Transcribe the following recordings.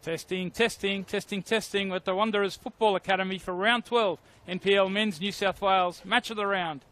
Testing, testing, testing, testing at the Wanderers Football Academy for round 12. NPL Men's New South Wales match of the round.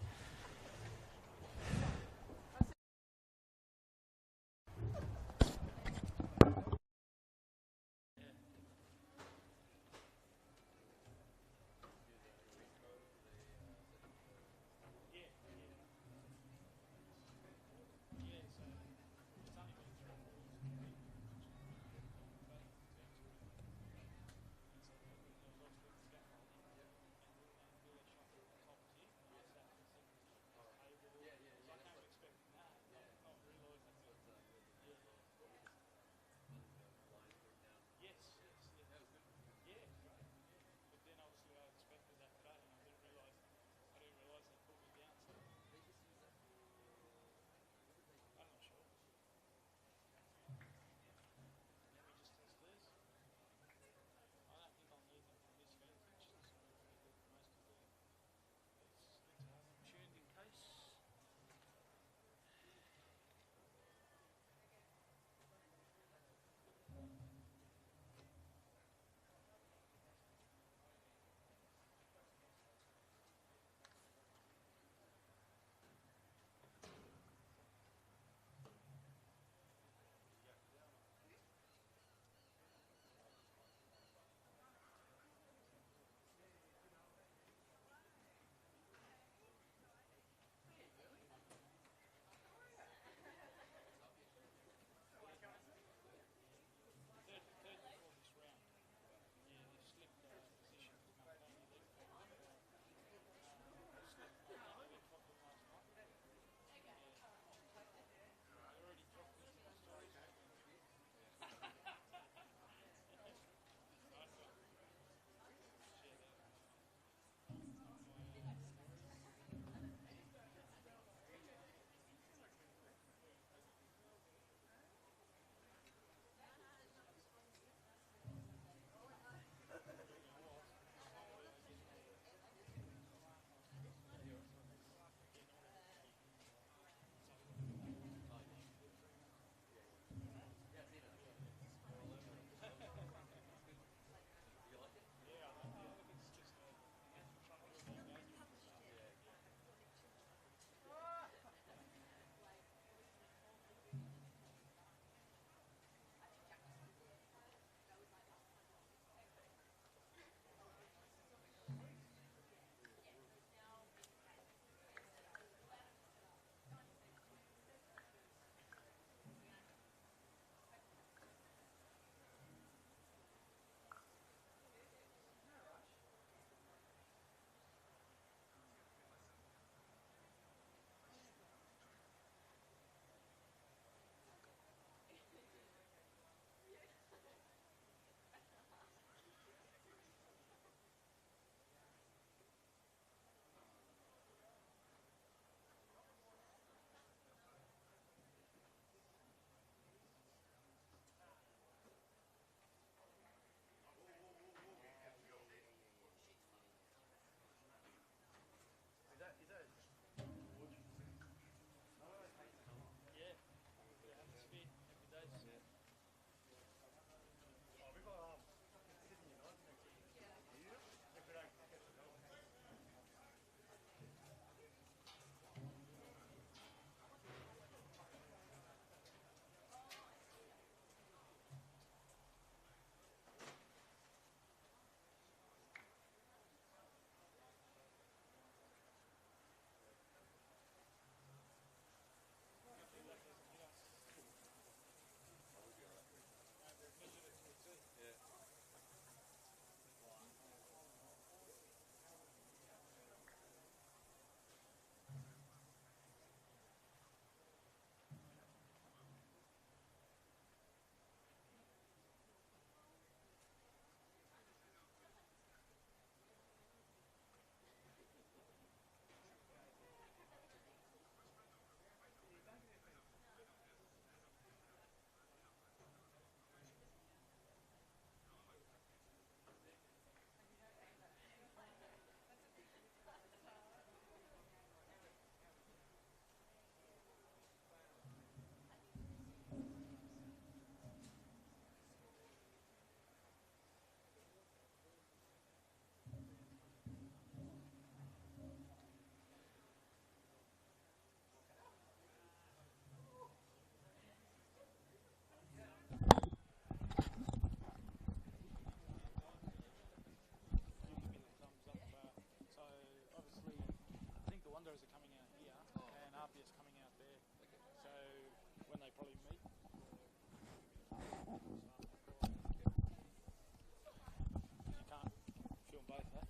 players coming out there. So when they probably meet. You can't film both, huh?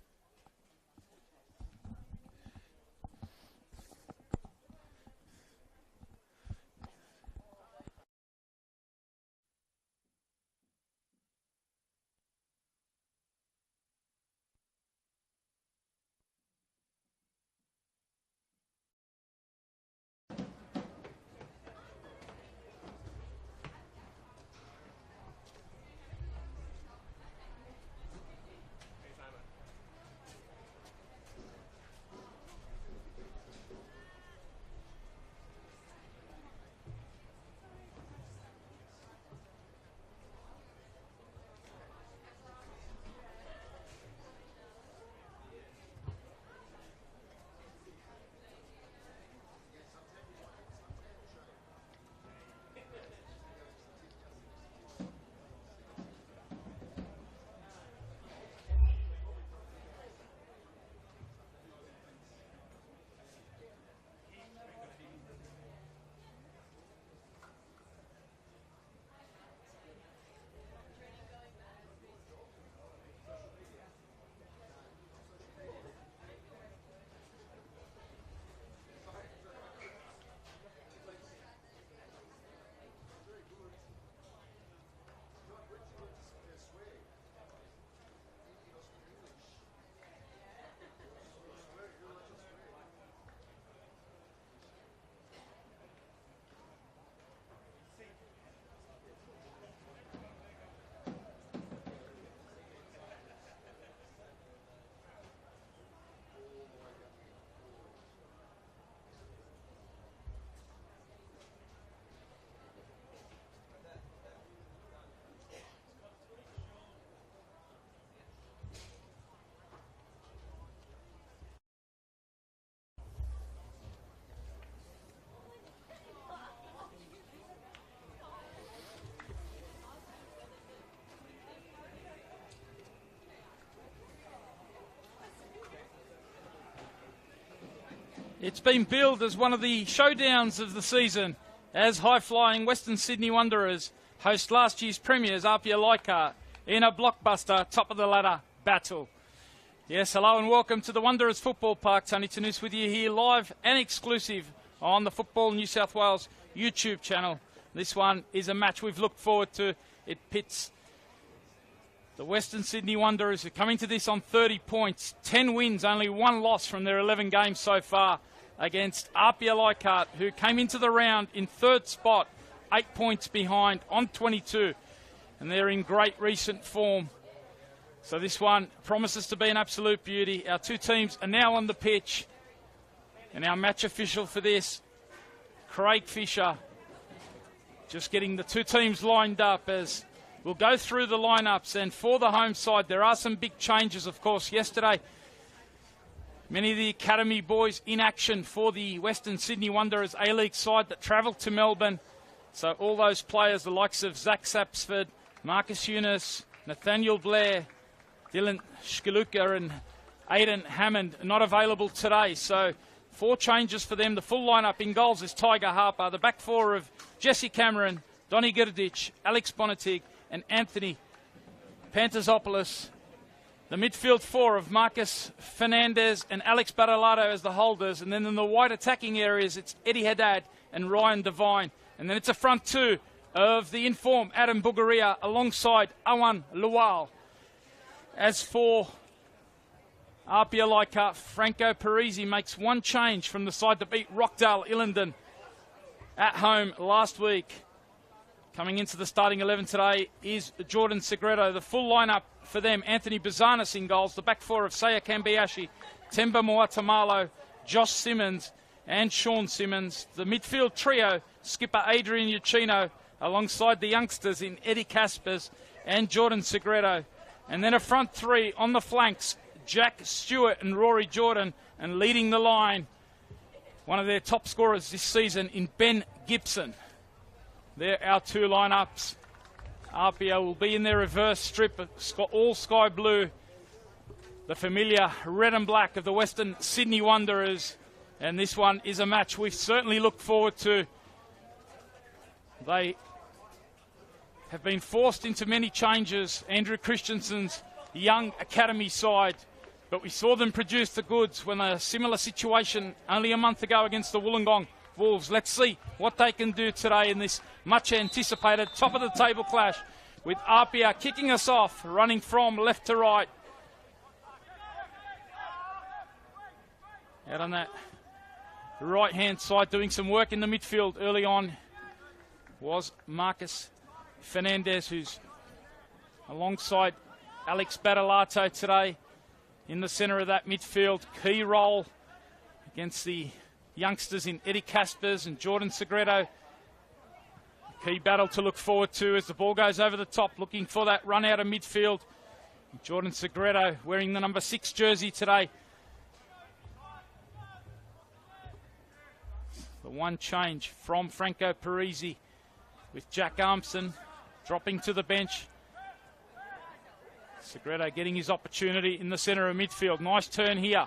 It's been billed as one of the showdowns of the season as high-flying Western Sydney Wanderers host last year's premiers APIA Leichhardt in a blockbuster top-of-the-ladder battle. Yes, hello and welcome to the Wanderers Football Park. Tony Tanous with you here live and exclusive on the Football New South Wales YouTube channel. This one is a match we've looked forward to. It pits the Western Sydney Wanderers, who come into this on 30 points, 10 wins, only 1 loss from their 11 games so far, against APIA Leichhardt, who came into the round in 3rd spot, 8 points behind on 22. And they're in great recent form. So this one promises to be an absolute beauty. Our two teams are now on the pitch. And our match official for this, Craig Fisher, just getting the two teams lined up as we'll go through the lineups. And for the home side, there are some big changes, of course. Yesterday, many of the academy boys in action for the Western Sydney Wanderers A-League side that travelled to Melbourne. So all those players, the likes of Zach Sapsford, Marcus Eunice, Nathaniel Blair, Dylan Shkaluka and Aidan Hammond, not available today. So 4 changes for them. The full lineup in goals is Tiger Harper. The back 4 of Jesse Cameron, Donny Girdich, Alex Bonatig and Anthony Pantazopoulos. The midfield 4 of Marcus Fernandez and Alex Badalato as the holders. And then in the wide attacking areas, it's Eddie Haddad and Ryan Devine. And then it's a front 2 of the informed Adam Bugaria alongside Awan Lual. As for APIA Leichhardt, Franco Parisi makes 1 change from the side that beat Rockdale Illingdon at home last week. Coming into the starting 11 today is Jordan Segredo. The full lineup for them, Anthony Bazanis in goals. The back 4 of Saya Kambiashi, Temba Moatamalo, Josh Simmons and Sean Simmons. The midfield trio, skipper Adrian Uccino, alongside the youngsters in Eddie Caspers and Jordan Segredo. And then a front 3 on the flanks, Jack Stewart and Rory Jordan, and leading the line, one of their top scorers this season in Ben Gibson. They're our 2 lineups. APIA will be in their reverse strip, all sky blue. The familiar red and black of the Western Sydney Wanderers. And this one is a match we certainly look forward to. They have been forced into many changes, Andrew Christensen's young academy side, but we saw them produce the goods when a similar situation only a month ago against the Wollongong Wolves. Let's see what they can do today in this much anticipated top of the table clash, with APIA kicking us off, running from left to right. Out on that right-hand side, doing some work in the midfield early on, was Marcus Fernandez, who's alongside Alex Battalato today in the centre of that midfield. Key role against the youngsters in Eddie Caspers and Jordan Segredo. Key battle to look forward to as the ball goes over the top, looking for that run out of midfield. Jordan Segredo wearing the number 6 jersey today. The one change from Franco Parisi, with Jack Armson dropping to the bench. Segredo getting his opportunity in the centre of midfield. Nice turn here.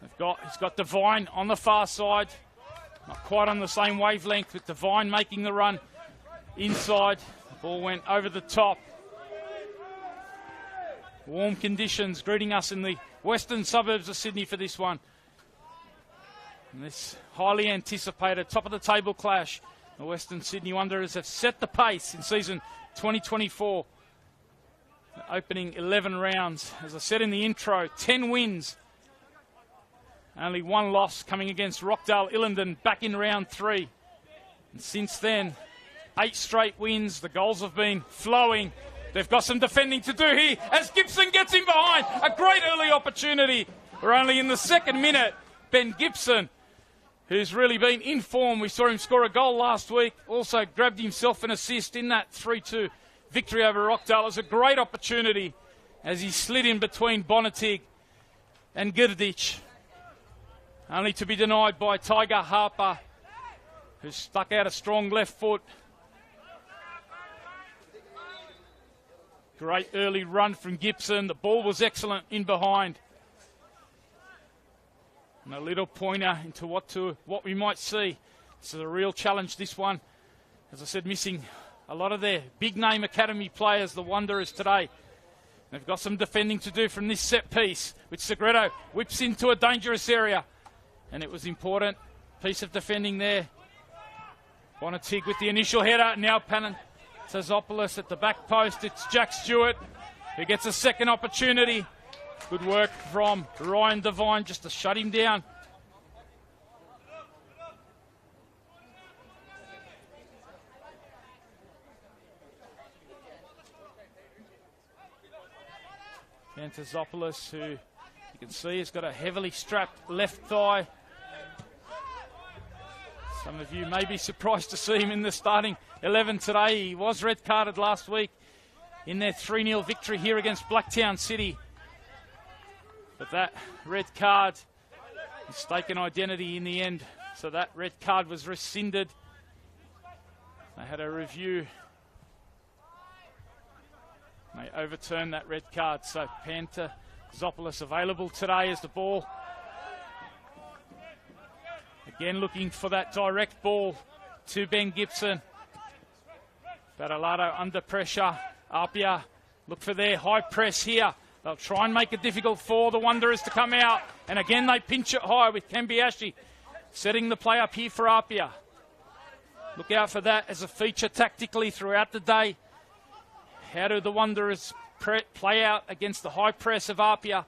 He's got Devine on the far side. Not quite on the same wavelength, with Devine making the run inside. The ball went over the top. Warm conditions greeting us in the western suburbs of Sydney for this one. And this highly anticipated top of the table clash. The Western Sydney Wanderers have set the pace in season 2024. The opening 11 rounds, as I said in the intro, 10 wins. Only 1 loss coming against Rockdale Illendon back in round 3. And since then, 8 straight wins. The goals have been flowing. They've got some defending to do here as Gibson gets in behind. A great early opportunity. We're only in the 2nd minute. Ben Gibson, who's really been in form. We saw him score a goal last week. Also grabbed himself an assist in that 3-2 victory over Rockdale. It was a great opportunity as he slid in between Bonatig and Girdich. Only to be denied by Tiger Harper, who stuck out a strong left foot. Great early run from Gibson. The ball was excellent in behind. And a little pointer into what we might see. This is a real challenge, this one. As I said, missing a lot of their big-name academy players, the Wanderers, today. They've got some defending to do from this set piece, which Segredo whips into a dangerous area. And it was important. Piece of defending there. Bonatig with the initial header. Now Panagopoulos at the back post. It's Jack Stewart who gets a second opportunity. Good work from Ryan Devine just to shut him down. Panagopoulos, who you can see has got a heavily strapped left thigh. Some of you may be surprised to see him in the starting 11 today. He was red carded last week in their 3-0 victory here against Blacktown City. But that red card, mistaken identity in the end. So that red card was rescinded. They had a review. They overturned that red card. So Panagopoulos available today as the ball. Again looking for that direct ball to Ben Gibson. Battalato under pressure. APIA look for their high press here. They'll try and make it difficult for the Wanderers to come out. And again, they pinch it high with Kambiashi setting the play up here for APIA. Look out for that as a feature tactically throughout the day. How do the Wanderers play out against the high press of APIA,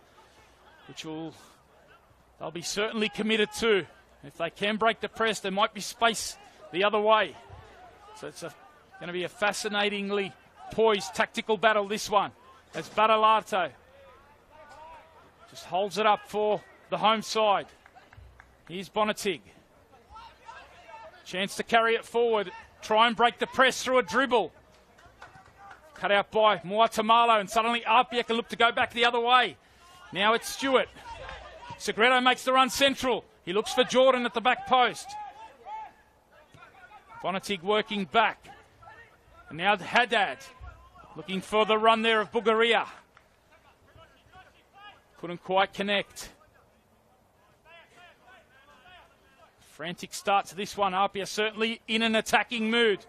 which they'll be certainly committed to. If they can break the press, there might be space the other way. So it's going to be a fascinatingly poised tactical battle, this one, as Battalato just holds it up for the home side. Here's Bonatig. Chance to carry it forward. Try and break the press through a dribble. Cut out by Moatamalo, and suddenly APIA can look to go back the other way. Now it's Stewart. Segredo makes the run central. He looks for Jordan at the back post. Bonatig working back. And now Haddad looking for the run there of Bugaria. Couldn't quite connect. Frantic start to this one. APIA certainly in an attacking mood.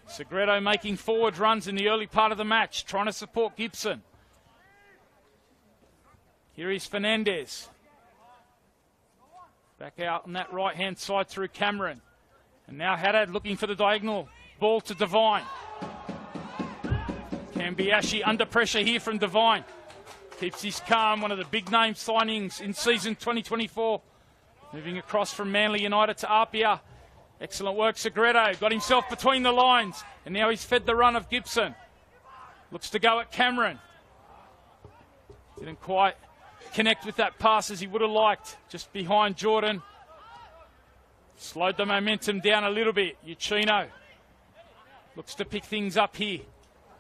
Segredo making forward runs in the early part of the match, trying to support Gibson. Here is Fernandez. Back out on that right-hand side through Cameron. And now Haddad looking for the diagonal. Ball to Devine. Cambiashi under pressure here from Devine. Keeps his calm, one of the big name signings in season 2024. Moving across from Manly United to APIA. Excellent work, Segredo. Got himself between the lines. And now he's fed the run of Gibson. Looks to go at Cameron. Didn't quite connect with that pass as he would have liked. Just behind Jordan. Slowed the momentum down a little bit. Uchino looks to pick things up here.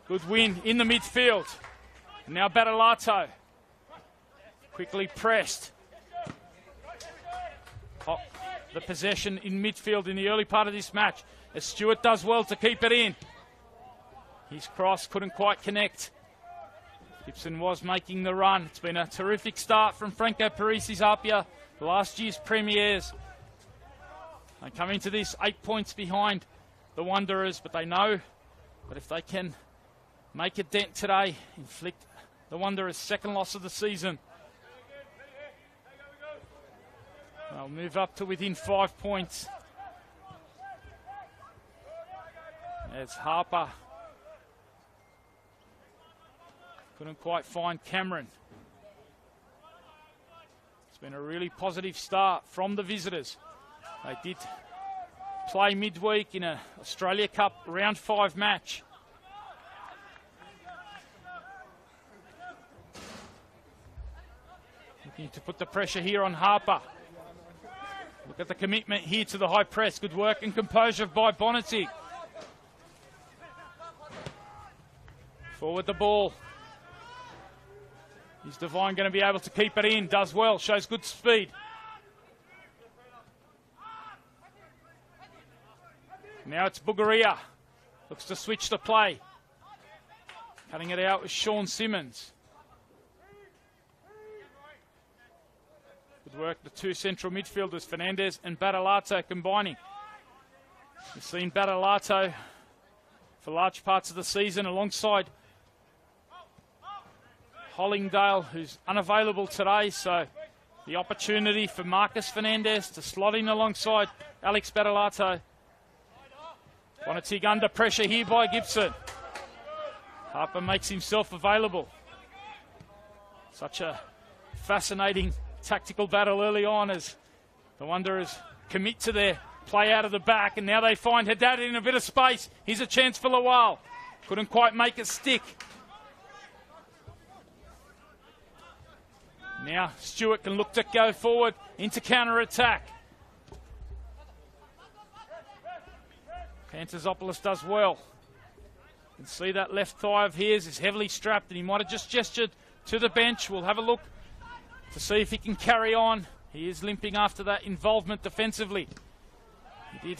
Good win in the midfield. Now Battalato. Quickly pressed. Oh, the possession in midfield in the early part of this match. As Stewart does well to keep it in. His cross couldn't quite connect. Gibson was making the run. It's been a terrific start from Franco Parisi's APIA, last year's premiers. They come into this 8 points behind the Wanderers, but they know that if they can make a dent today, inflict the Wanderers' second loss of the season, they'll move up to within 5 points. As Harper couldn't quite find Cameron. It's been a really positive start from the visitors. They did play midweek in an Australia Cup round 5 match. Looking to put the pressure here on Harper. Look at the commitment here to the high press. Good work and composure by Bonnetti. Forward the ball. Is Devine going to be able to keep it in? Does well, shows good speed. Now it's Bugaria. Looks to switch the play. Cutting it out with Sean Simmons. Good work, the two central midfielders, Fernandez and Battalato, combining. We've seen Battalato for large parts of the season alongside Hollingdale, who's unavailable today, so the opportunity for Marcus Fernandez to slot in alongside Alex Battalato. Bonnetig under pressure here by Gibson. Harper makes himself available. Such a fascinating tactical battle early on as the Wanderers commit to their play out of the back, and now they find Haddad in a bit of space. Here's a chance for Lawal. Couldn't quite make it stick. Now Stewart can look to go forward into counter-attack. Pantazopoulos does well. You can see that left thigh of his is heavily strapped, and he might have just gestured to the bench. We'll have a look to see if he can carry on. He is limping after that involvement defensively. He did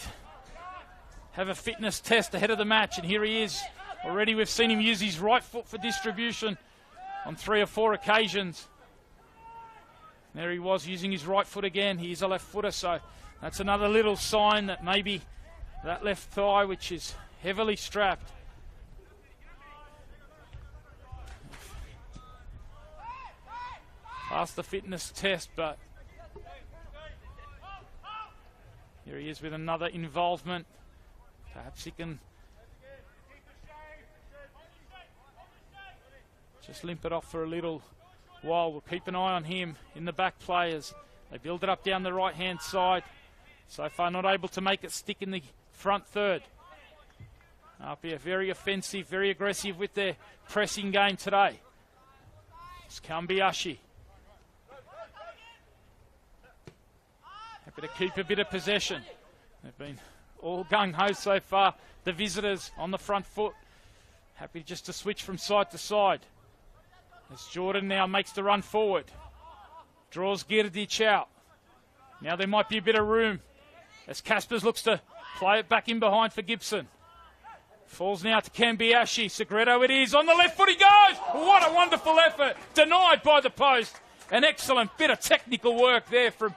have a fitness test ahead of the match, and here he is. Already we've seen him use his right foot for distribution on 3 or 4 occasions. There he was using his right foot again. He is a left footer, so that's another little sign that maybe that left thigh, which is heavily strapped, passed the fitness test, but here he is with another involvement. Perhaps he can just limp it off for a little while. We'll keep an eye on him in the back players. They build it up down the right-hand side. So far not able to make it stick in the front third. APIA very offensive, very aggressive with their pressing game today. It's Kambiashi. Happy to keep a bit of possession. They've been all gung-ho so far. The visitors on the front foot. Happy just to switch from side to side. As Jordan now makes the run forward. Draws Girdic out. Now there might be a bit of room as Caspers looks to play it back in behind for Gibson. Falls now to Kambiashi. Segredo it is. On the left foot he goes. What a wonderful effort. Denied by the post. An excellent bit of technical work there from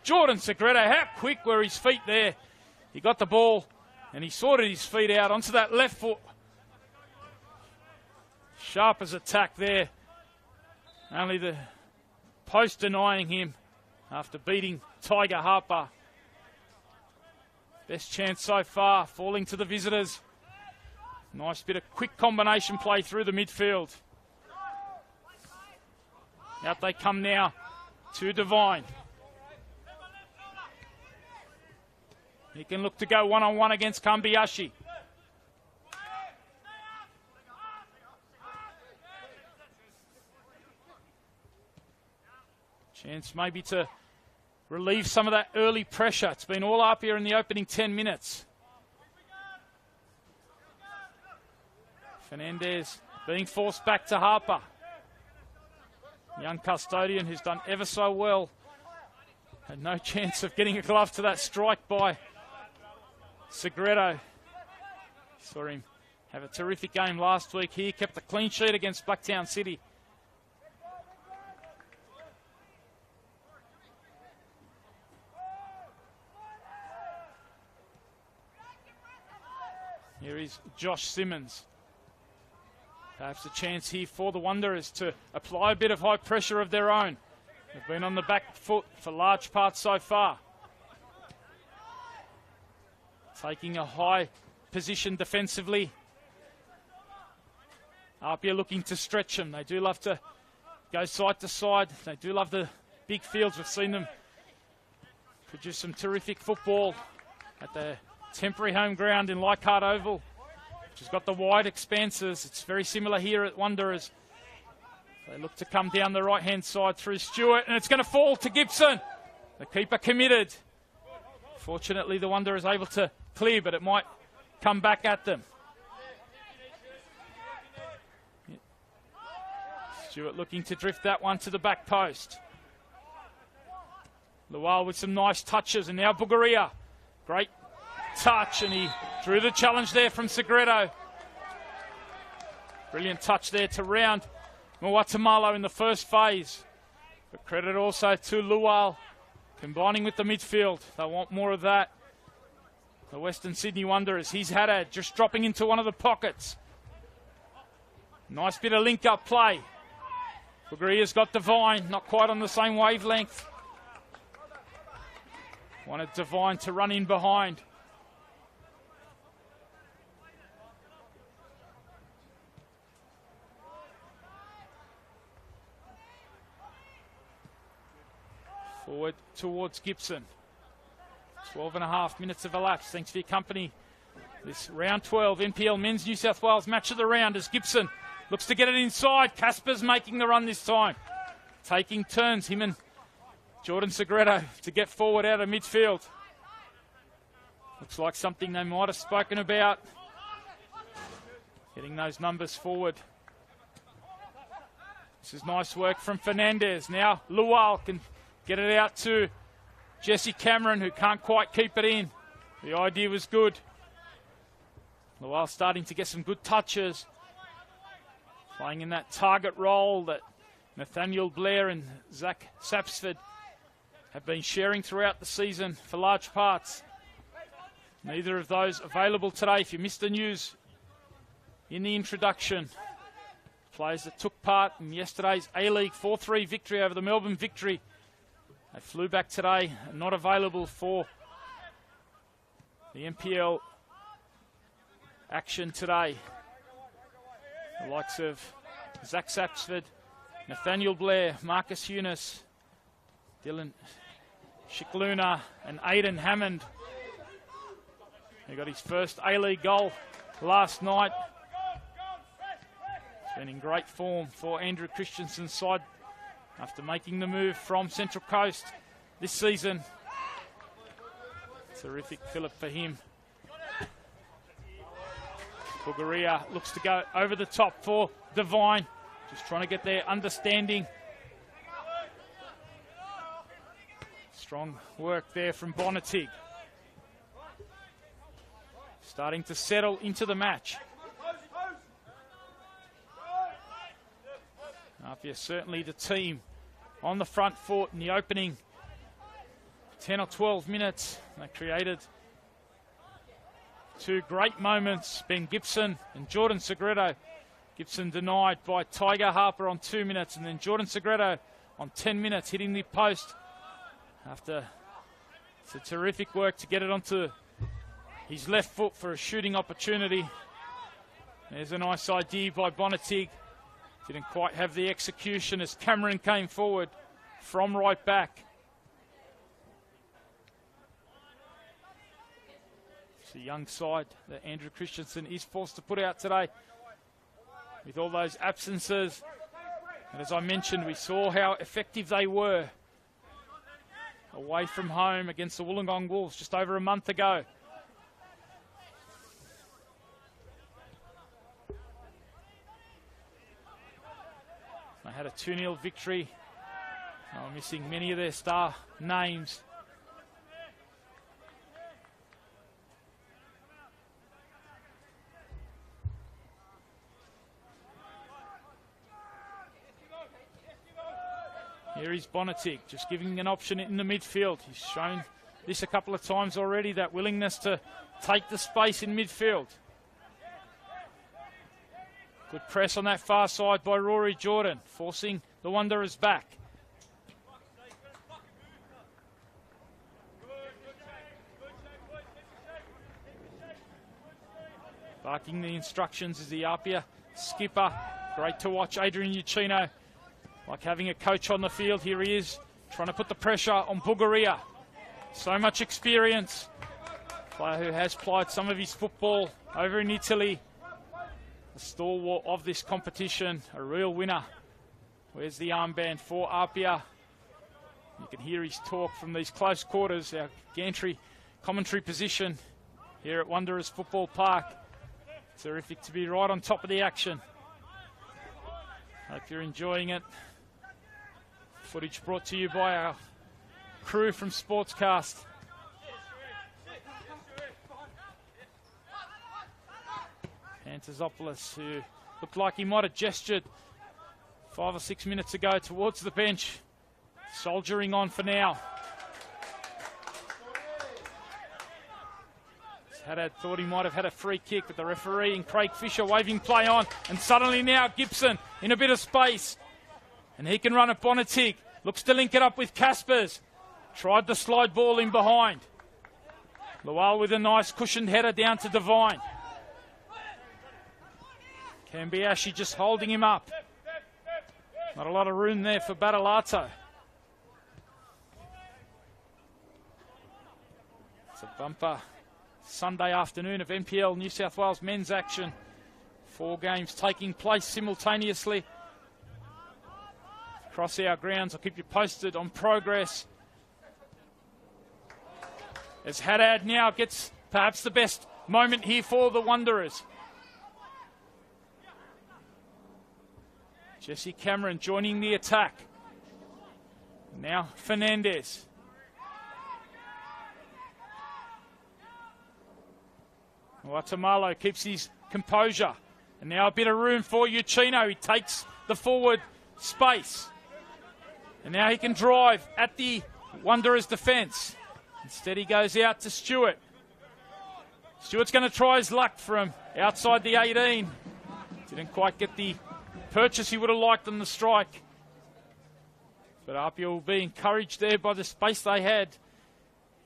Jordan Segredo, how quick were his feet there? He got the ball and he sorted his feet out onto that left foot. Sharp as attack there. Only the post denying him after beating Tiger Harper. Best chance so far, falling to the visitors. Nice bit of quick combination play through the midfield. Out they come now to Devine. He can look to go one-on-one against Kambiashi. Chance maybe to relieve some of that early pressure. It's been all up here in the opening 10 minutes. Fernandez being forced back to Harper. Young custodian who's done ever so well. Had no chance of getting a glove to that strike by Segredo. Saw him have a terrific game last week here. Kept a clean sheet against Blacktown City. Here is Josh Simmons. Perhaps a chance here for the Wanderers to apply a bit of high pressure of their own. They've been on the back foot for large parts so far. Taking a high position defensively. APIA looking to stretch them. They do love to go side to side. They do love the big fields. We've seen them produce some terrific football at the temporary home ground in Leichhardt Oval, which has got the wide expanses. It's very similar here at Wanderers. They look to come down the right-hand side through Stewart, and it's going to fall to Gibson. The keeper committed. Fortunately, the Wanderers able to clear, but it might come back at them. Stewart looking to drift that one to the back post. Lual with some nice touches, and now Bugaria. Great touch, and he drew the challenge there from Segredo. Brilliant touch there to round Mwatamalo in the first phase. But credit also to Lual, combining with the midfield. They want more of that. The Western Sydney Wanderers. He's Haddad just dropping into one of the pockets. Nice bit of link-up play. Bugaria's got Devine, not quite on the same wavelength. Wanted Devine to run in behind. Forward towards Gibson. 12.5 minutes have elapsed. Thanks for your company. This round 12 NPL Men's New South Wales match of the round as Gibson looks to get it inside. Casper's making the run this time. Taking turns, him and Jordan Segredo, to get forward out of midfield. Looks like something they might have spoken about. Getting those numbers forward. This is nice work from Fernandez. Now Lual can get it out to Jesse Cameron, who can't quite keep it in. The idea was good. Lual starting to get some good touches. Playing in that target role that Nathaniel Blair and Zach Sapsford have been sharing throughout the season for large parts. Neither of those available today. If you missed the news in the introduction, players that took part in yesterday's A-League 4-3 victory over the Melbourne Victory, they flew back today and not available for the NPL action today. The likes of Zach Sapsford, Nathaniel Blair, Marcus Eunice, Dylan Shikluna and Aidan Hammond. He got his first A-League goal last night. It's been in great form for Andrew Christensen's side after making the move from Central Coast this season. Terrific fillip for him. Bugaria looks to go over the top for Devine. Just trying to get their understanding. Strong work there from Bonatig. Starting to settle into the match. APIA certainly the team on the front foot in the opening 10 or 12 minutes. They created two great moments, Ben Gibson and Jordan Segredo. Gibson denied by Tiger Harper on 2 minutes, and then Jordan Segredo on 10 minutes hitting the post after it's a terrific work to get it onto his left foot for a shooting opportunity. There's a nice idea by Bonatig. Didn't quite have the execution as Cameron came forward from right back. It's a young side that Andrew Christensen is forced to put out today with all those absences. And as I mentioned, we saw how effective they were away from home against the Wollongong Wolves just over a month ago. They had a 2-0 victory. They were missing many of their star names. Here is Bonatig, just giving an option in the midfield. He's shown this a couple of times already, that willingness to take the space in midfield. Good press on that far side by Rory Jordan, forcing the Wanderers back. Barking the instructions is the APIA skipper. Great to watch Adrian Uccino. Like having a coach on the field. Here he is, trying to put the pressure on Bugaria. So much experience. Player who has played some of his football over in Italy. The stalwart of this competition, a real winner. Where's the armband for APIA? You can hear his talk from these close quarters, our gantry commentary position here at Wanderers Football Park. Terrific to be right on top of the action. Hope you're enjoying it. Footage brought to you by our crew from Sportscast. Antizopoulos, who looked like he might have gestured 5 or 6 minutes ago towards the bench, soldiering on for now. Haddad thought he might have had a free kick, but the referee and Craig Fisher waving play on, and suddenly now Gibson in a bit of space, and he can run at Bonatig. Looks to link it up with Caspers. Tried the slide ball in behind. Lowell with a nice cushioned header down to Devine. Cambiashi just holding him up. Not a lot of room there for Battalato. It's a bumper Sunday afternoon of NPL New South Wales men's action. 4 games taking place simultaneously across our grounds. I'll keep you posted on progress. As Haddad now gets perhaps the best moment here for the Wanderers. Jesse Cameron joining the attack. Now Fernandez. Guatemala keeps his composure. And now a bit of room for Uccino. He takes the forward space. And now he can drive at the Wanderers defence. Instead he goes out to Stewart. Stewart's going to try his luck from outside the 18. Didn't quite get the purchase he would have liked on the strike. But APIA will be encouraged there by the space they had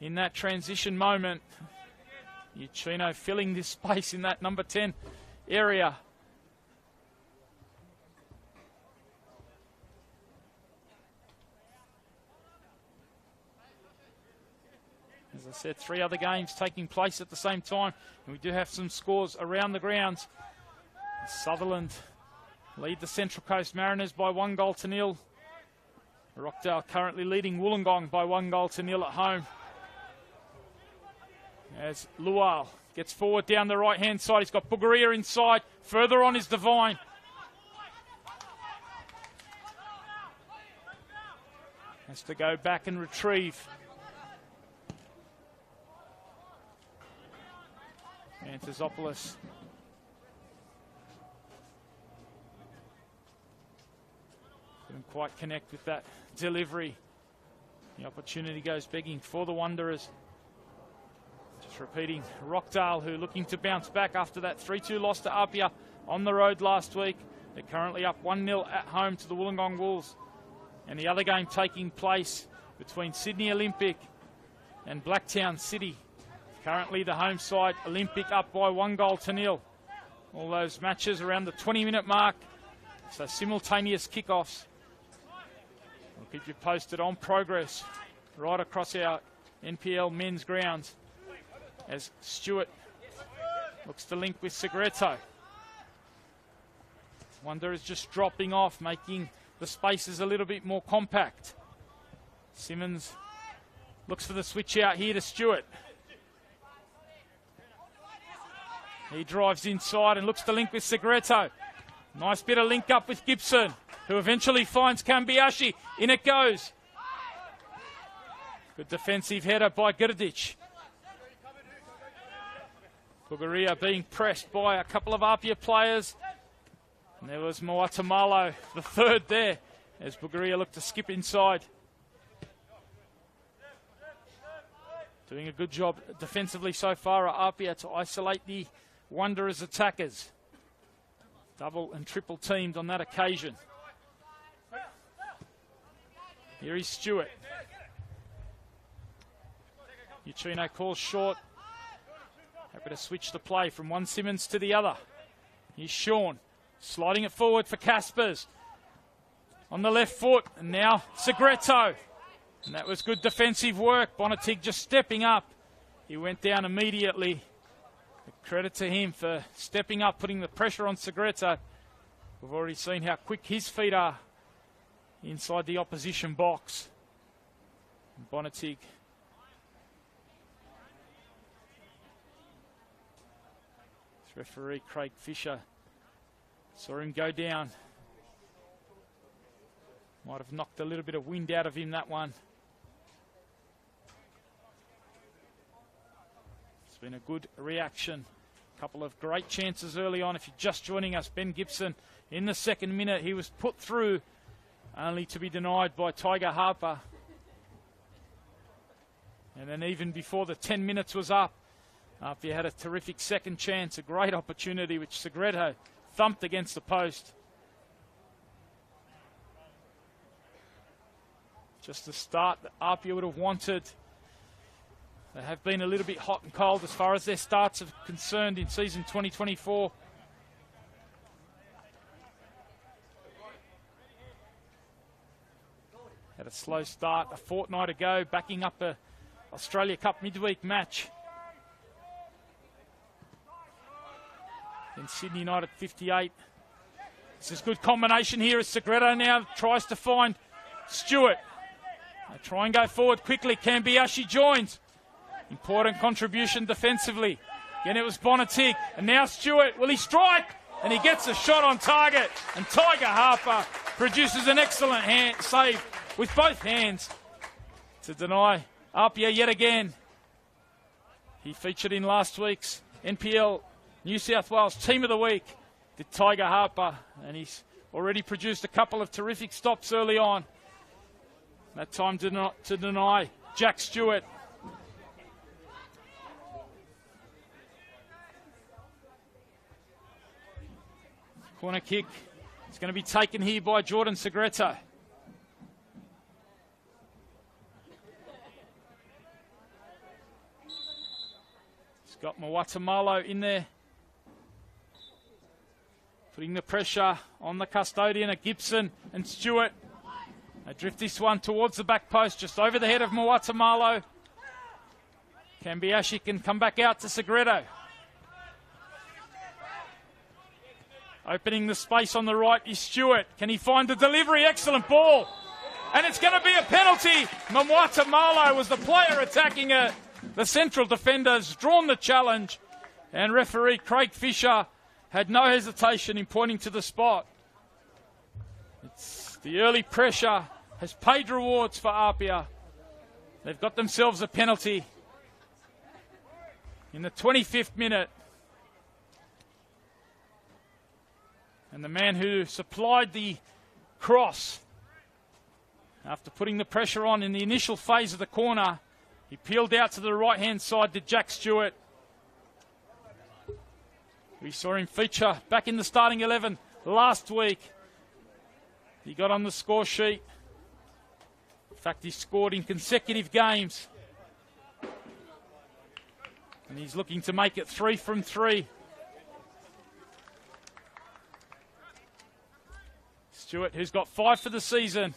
in that transition moment. Uccino filling this space in that number 10 area. As I said, 3 other games taking place at the same time. And we do have some scores around the grounds. Sutherland lead the Central Coast Mariners by 1-0. Rockdale currently leading Wollongong by 1-0 at home. As Lual gets forward down the right-hand side. He's got Bugaria inside. Further on is Devine. Has to go back and retrieve. Antizopoulos. Couldn't quite connect with that delivery. The opportunity goes begging for the Wanderers. Just repeating, Rockdale, who looking to bounce back after that 3-2 loss to APIA on the road last week. They're currently up 1-0 at home to the Wollongong Wolves. And the other game taking place between Sydney Olympic and Blacktown City. Currently the home side, Olympic, up by 1-0. All those matches around the 20-minute mark. So simultaneous kickoffs. We'll keep you posted on progress right across our NPL men's grounds as Stewart looks to link with Segreto. Wanderers just dropping off, making the spaces a little bit more compact. Simmons looks for the switch out here to Stewart. He drives inside and looks to link with Segreto. Nice bit of link up with Gibson, who eventually finds Kambiashi. In it goes. Good defensive header by Grdic. Bugaria being pressed by a couple of APIA players. And there was Moatamalo, the third there, as Bugaria looked to skip inside. Doing a good job defensively so far at APIA to isolate the Wanderers attackers. Double and triple teamed on that occasion. Here is Stewart. Uchino calls short. Happy to switch the play from one Simmons to the other. Here's Sean, sliding it forward for Caspers. On the left foot, and now Segreto. And that was good defensive work. Bonatig just stepping up. He went down immediately. Credit to him for stepping up, putting the pressure on Segreto. We've already seen how quick his feet are inside the opposition box. And Bonatig. This referee, Craig Fisher, saw him go down. Might have knocked a little bit of wind out of him, that one. It's been a good reaction. A couple of great chances early on. If you're just joining us, Ben Gibson in the second minute, he was put through only to be denied by Tiger Harper. And then even before the 10 minutes was up, APIA had a terrific second chance, a great opportunity which Segreto thumped against the post. Just the start that APIA would have wanted. They have been a little bit hot and cold as far as their starts are concerned in season 2024. Had a slow start a fortnight ago, backing up a Australia Cup midweek match. In Sydney United 58. This is good combination here as Segreto now tries to find Stewart. They try and go forward quickly. Kambiashi joins. Important contribution defensively. Again, it was Bonatig. And now Stewart. Will he strike? And he gets a shot on target. And Tiger Harper produces an excellent save with both hands to deny APIA yet again. He featured in last week's NPL New South Wales Team of the Week, did Tiger Harper. And he's already produced a couple of terrific stops early on. That time to deny Jack Stewart. Corner kick. It's going to be taken here by Jordan Segreto. He's got Moatamalo in there. Putting the pressure on the custodian at Gibson and Stewart. They drift this one towards the back post, just over the head of Moatamalo. Kambiashi can come back out to Segreto. Opening the space on the right is Stewart. Can he find the delivery? Excellent ball. And it's going to be a penalty. Moatamalo was the player attacking it. The central defender's drawn the challenge. And referee Craig Fisher had no hesitation in pointing to the spot. It's the early pressure has paid rewards for APIA. They've got themselves a penalty in the 25th minute. And the man who supplied the cross After putting the pressure on in the initial phase of the corner, he peeled out to the right-hand side to Jack Stewart. We saw him feature back in the starting 11 last week. He got on the score sheet. In fact, he scored in consecutive games. And he's looking to make it 3 from 3. Stewart, who's got 5 for the season,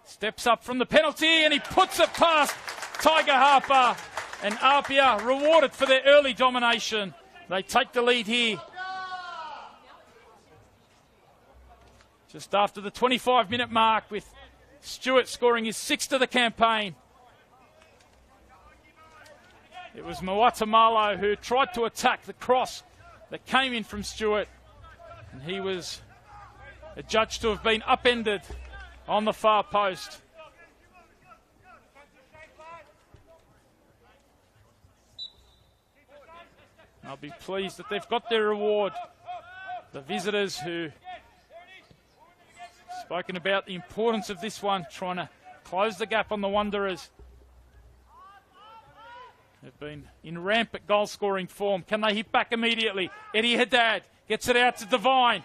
steps up from the penalty and he puts it past Tiger Harper. And APIA rewarded for their early domination. They take the lead here. Just after the 25-minute mark, with Stewart scoring his 6th of the campaign. It was Moatamalo who tried to attack the cross that came in from Stewart. And he was adjudged to have been upended on the far post. I'll be pleased that they've got their reward. The visitors, who spoken about the importance of this one, trying to close the gap on the Wanderers. They've been in rampant goal-scoring form. Can they hit back immediately? Eddie Haddad gets it out to Devine.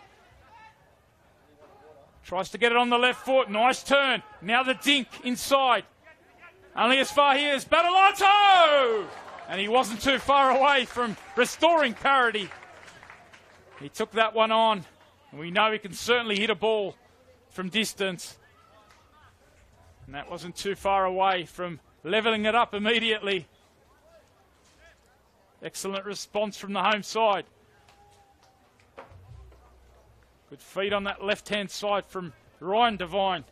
Tries to get it on the left foot. Nice turn. Now the dink inside. Only as far here as Battalato! And he wasn't too far away from restoring parity. He took that one on. And we know he can certainly hit a ball from distance. And that wasn't too far away from levelling it up immediately. Excellent response from the home side. Good feed on that left-hand side from Ryan Devine.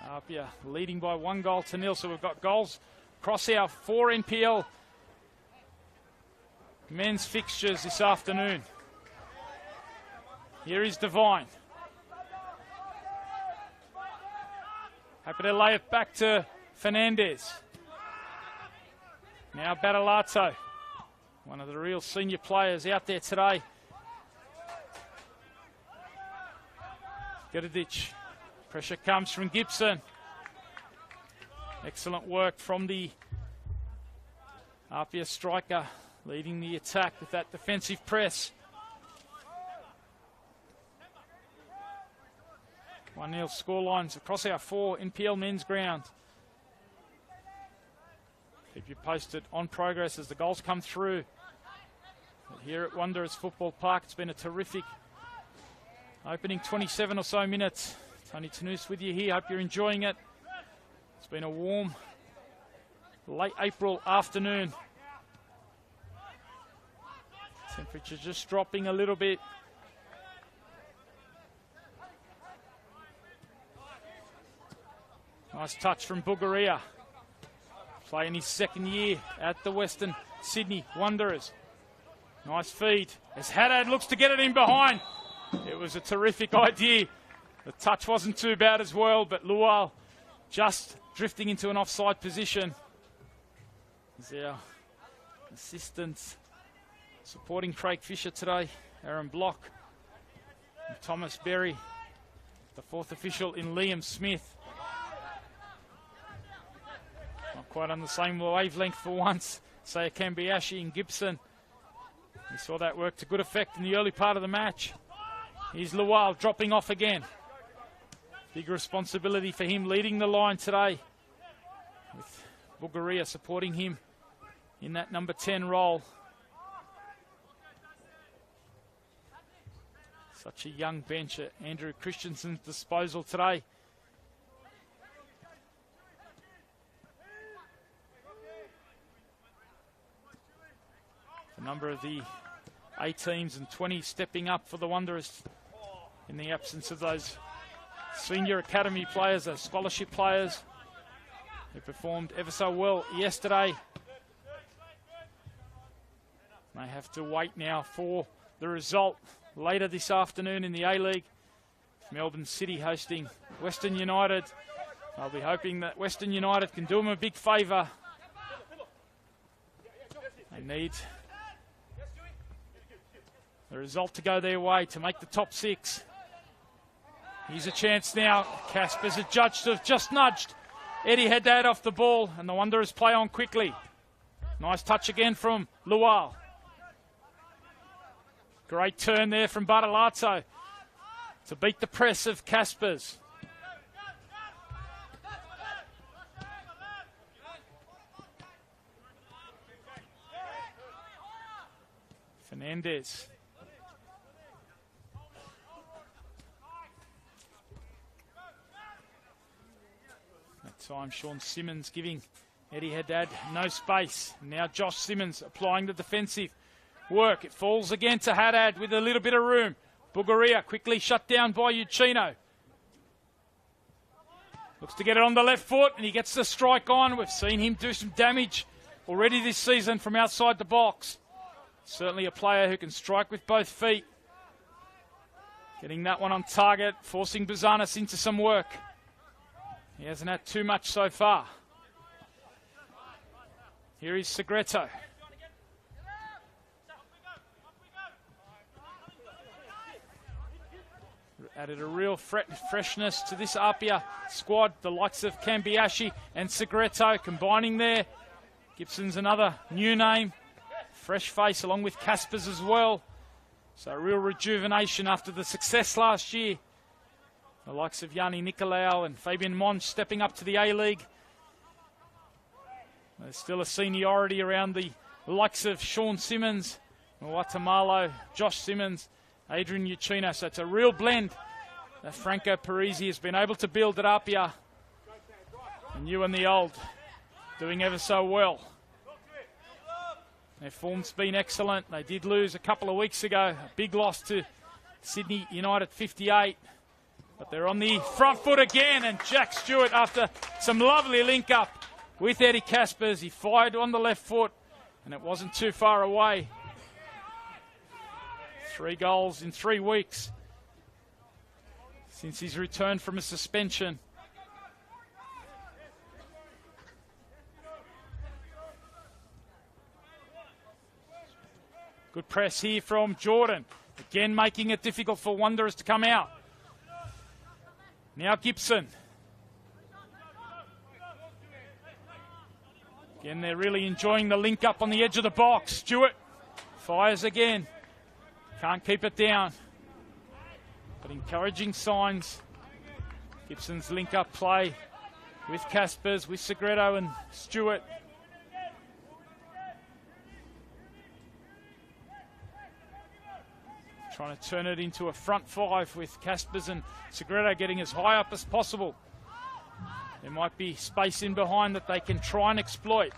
APIA leading by 1-0, so we've got goals across our 4 NPL men's fixtures this afternoon. Here is Devine. Happy to lay it back to Fernandez. Now Battalato, one of the real senior players out there today. Gededic. Pressure comes from Gibson. Excellent work from the APIA striker, leading the attack with that defensive press. 1-0 scorelines across our 4 NPL men's ground. Keep you posted on progress as the goals come through. But here at Wanderers Football Park, it's been a terrific opening 27 or so minutes. Tony Tanous with you here. Hope you're enjoying it. It's been a warm, late April afternoon. Temperature just dropping a little bit. Nice touch from Bugaria. Playing his 2nd year at the Western Sydney Wanderers. Nice feed as Haddad looks to get it in behind. It was a terrific idea. The touch wasn't too bad as well, but Lual just drifting into an offside position. As our assistants supporting Craig Fisher today, Aaron Block and Thomas Berry, the 4th official in Liam Smith. Not quite on the same wavelength for once. Saya Kambiashi and Gibson. We saw that work to good effect in the early part of the match. Here's Lual dropping off again. Big responsibility for him leading the line today, with Bugaria supporting him in that number 10 role. Such a young bench at Andrew Christensen's disposal today. A number of the 18s and 20s stepping up for the Wanderers in the absence of those senior academy players, those scholarship players who performed ever so well yesterday. They have to wait now for the result later this afternoon in the A-League. Melbourne City hosting Western United I'll be hoping that Western United can do them a big favour. They need the result to go their way to make the top 6. Here's a chance now. Casper's adjudged to have just nudged Eddie Haddad off the ball, and the Wanderers play on quickly. Nice touch again from Lual. Great turn there from Bartolazzo to beat the press of Caspers. Fernandez. That time Sean Simmons giving Eddie Haddad no space. Now Josh Simmons applying the defensive work. It falls again to Haddad with a little bit of room. Bugaria quickly shut down by Uchino. Looks to get it on the left foot, and he gets the strike on. We've seen him do some damage already this season from outside the box. Certainly a player who can strike with both feet. Getting that one on target, forcing Bazanis into some work. He hasn't had too much so far. Here is Segreto. Added a real freshness to this APIA squad. The likes of Cambiashi and Segreto combining there. Gibson's another new name. Fresh face along with Caspers as well. So a real rejuvenation after the success last year. The likes of Yanni Nicolaou and Fabian Monge stepping up to the A-League. There's still a seniority around the likes of Sean Simmons, Watamalo, Josh Simmons, Adrian Uchino. So it's a real blend that Franco Parisi has been able to build at APIA. The new and the old doing ever so well. Their form's been excellent. They did lose a couple of weeks ago. A big loss to Sydney United 58. But they're on the front foot again, and Jack Stewart, after some lovely link-up with Eddie Caspers, he fired on the left foot, and it wasn't too far away. 3 goals in 3 weeks since his return from a suspension. Good press here from Jordan. Again, making it difficult for Wanderers to come out. Now Gibson. Again, they're really enjoying the link up on the edge of the box. Stewart fires again. Can't keep it down. But encouraging signs. Gibson's link up play with Caspers, with Segreto and Stewart. Trying to turn it into a front 5 with Caspers and Segreto getting as high up as possible. There might be space in behind that they can try and exploit.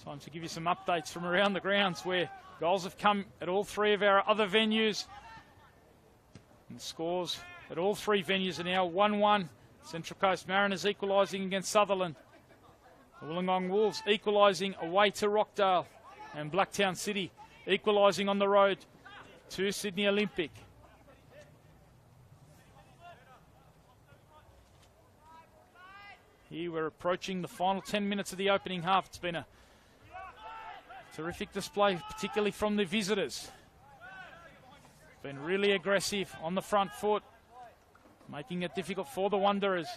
Time to give you some updates from around the grounds where goals have come at all 3 of our other venues. And the scores at all 3 venues are now 1-1. Central Coast Mariners equalising against Sutherland. The Wollongong Wolves equalising away to Rockdale. And Blacktown City equalising on the road to Sydney Olympic. Here we're approaching the final 10 minutes of the opening half. It's been a terrific display, particularly from the visitors. Been really aggressive on the front foot, making it difficult for the Wanderers.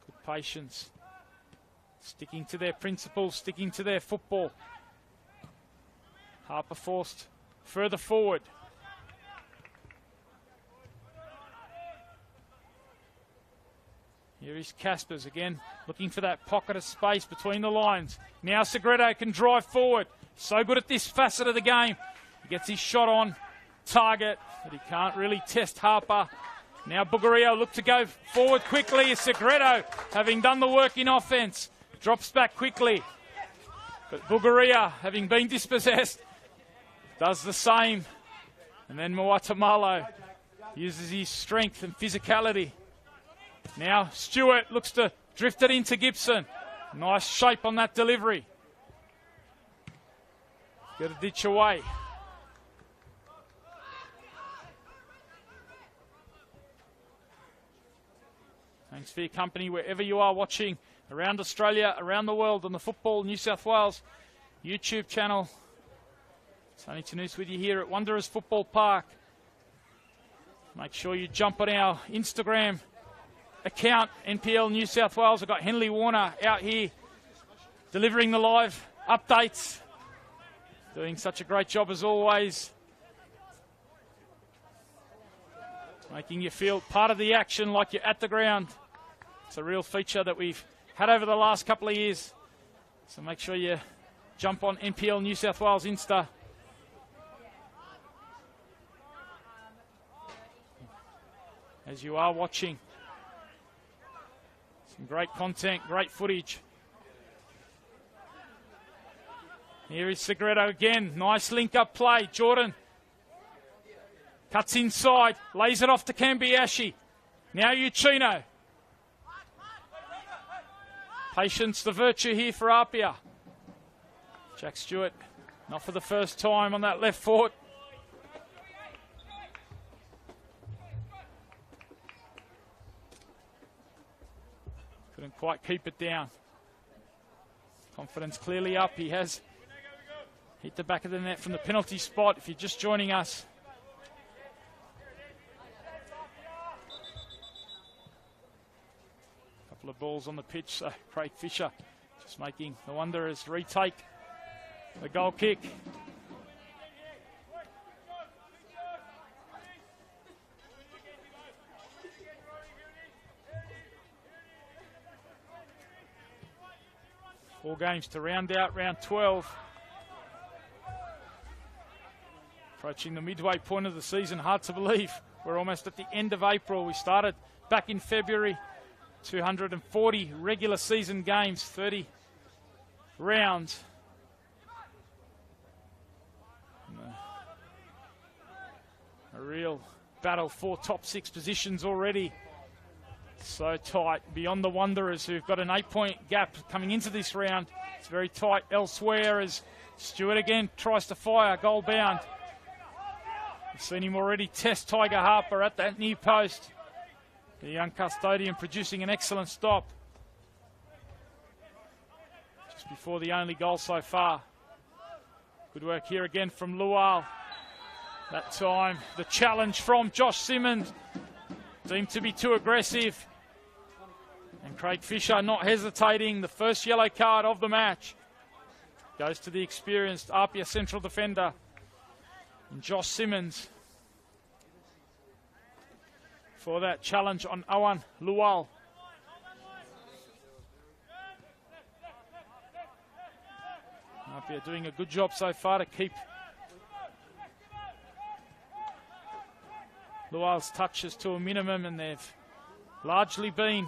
Good patience. Sticking to their principles, sticking to their football. Harper forced further forward. Here is Caspers again, looking for that pocket of space between the lines. Now Segreto can drive forward. So good at this facet of the game. He gets his shot on target, but he can't really test Harper. Now Bugario look to go forward quickly. Segreto, having done the work in offence, drops back quickly. But Bugaria, having been dispossessed, does the same. And then Moatamalo uses his strength and physicality. Now Stewart looks to drift it into Gibson. Nice shape on that delivery. Got to ditch away. Thanks for your company wherever you are watching around Australia, around the world on the Football New South Wales YouTube channel. Tony Tanous with you here at Wanderers Football Park. Make sure you jump on our Instagram account, NPL New South Wales. I've got Henley Warner out here delivering the live updates. Doing such a great job as always. Making you feel part of the action like you're at the ground. It's a real feature that we've had over the last couple of years. So make sure you jump on NPL New South Wales Insta. As you are watching. Some great content, great footage. Here is Segredo again. Nice link-up play. Jordan cuts inside, lays it off to Cambiashi. Now Uchino. Patience, the virtue here for APIA. Jack Stewart, not for the first time on that left foot. Couldn't quite keep it down. Confidence clearly up. He has hit the back of the net from the penalty spot if you're just joining us. Couple of balls on the pitch, so Craig Fisher just making the Wanderers retake the goal kick. Four games to round out round 12. Approaching the midway point of the season, hard to believe. We're almost at the end of April. We started back in February. 240 regular season games, 30 rounds. A real battle for top 6 positions already. So tight beyond the Wanderers, who've got an 8-point gap coming into this round. It's very tight elsewhere as Stewart again tries to fire, goal bound. We've seen him already test Tiger Harper at that near post. The young custodian producing an excellent stop. Just before the only goal so far. Good work here again from Lual. That time the challenge from Josh Simmons. Deemed to be too aggressive. And Craig Fisher not hesitating. The first yellow card of the match goes to the experienced APIA central defender. And Josh Simmons for that challenge on Owen Lual. APIA doing a good job so far to keep Lual's touches to a minimum, and they've largely been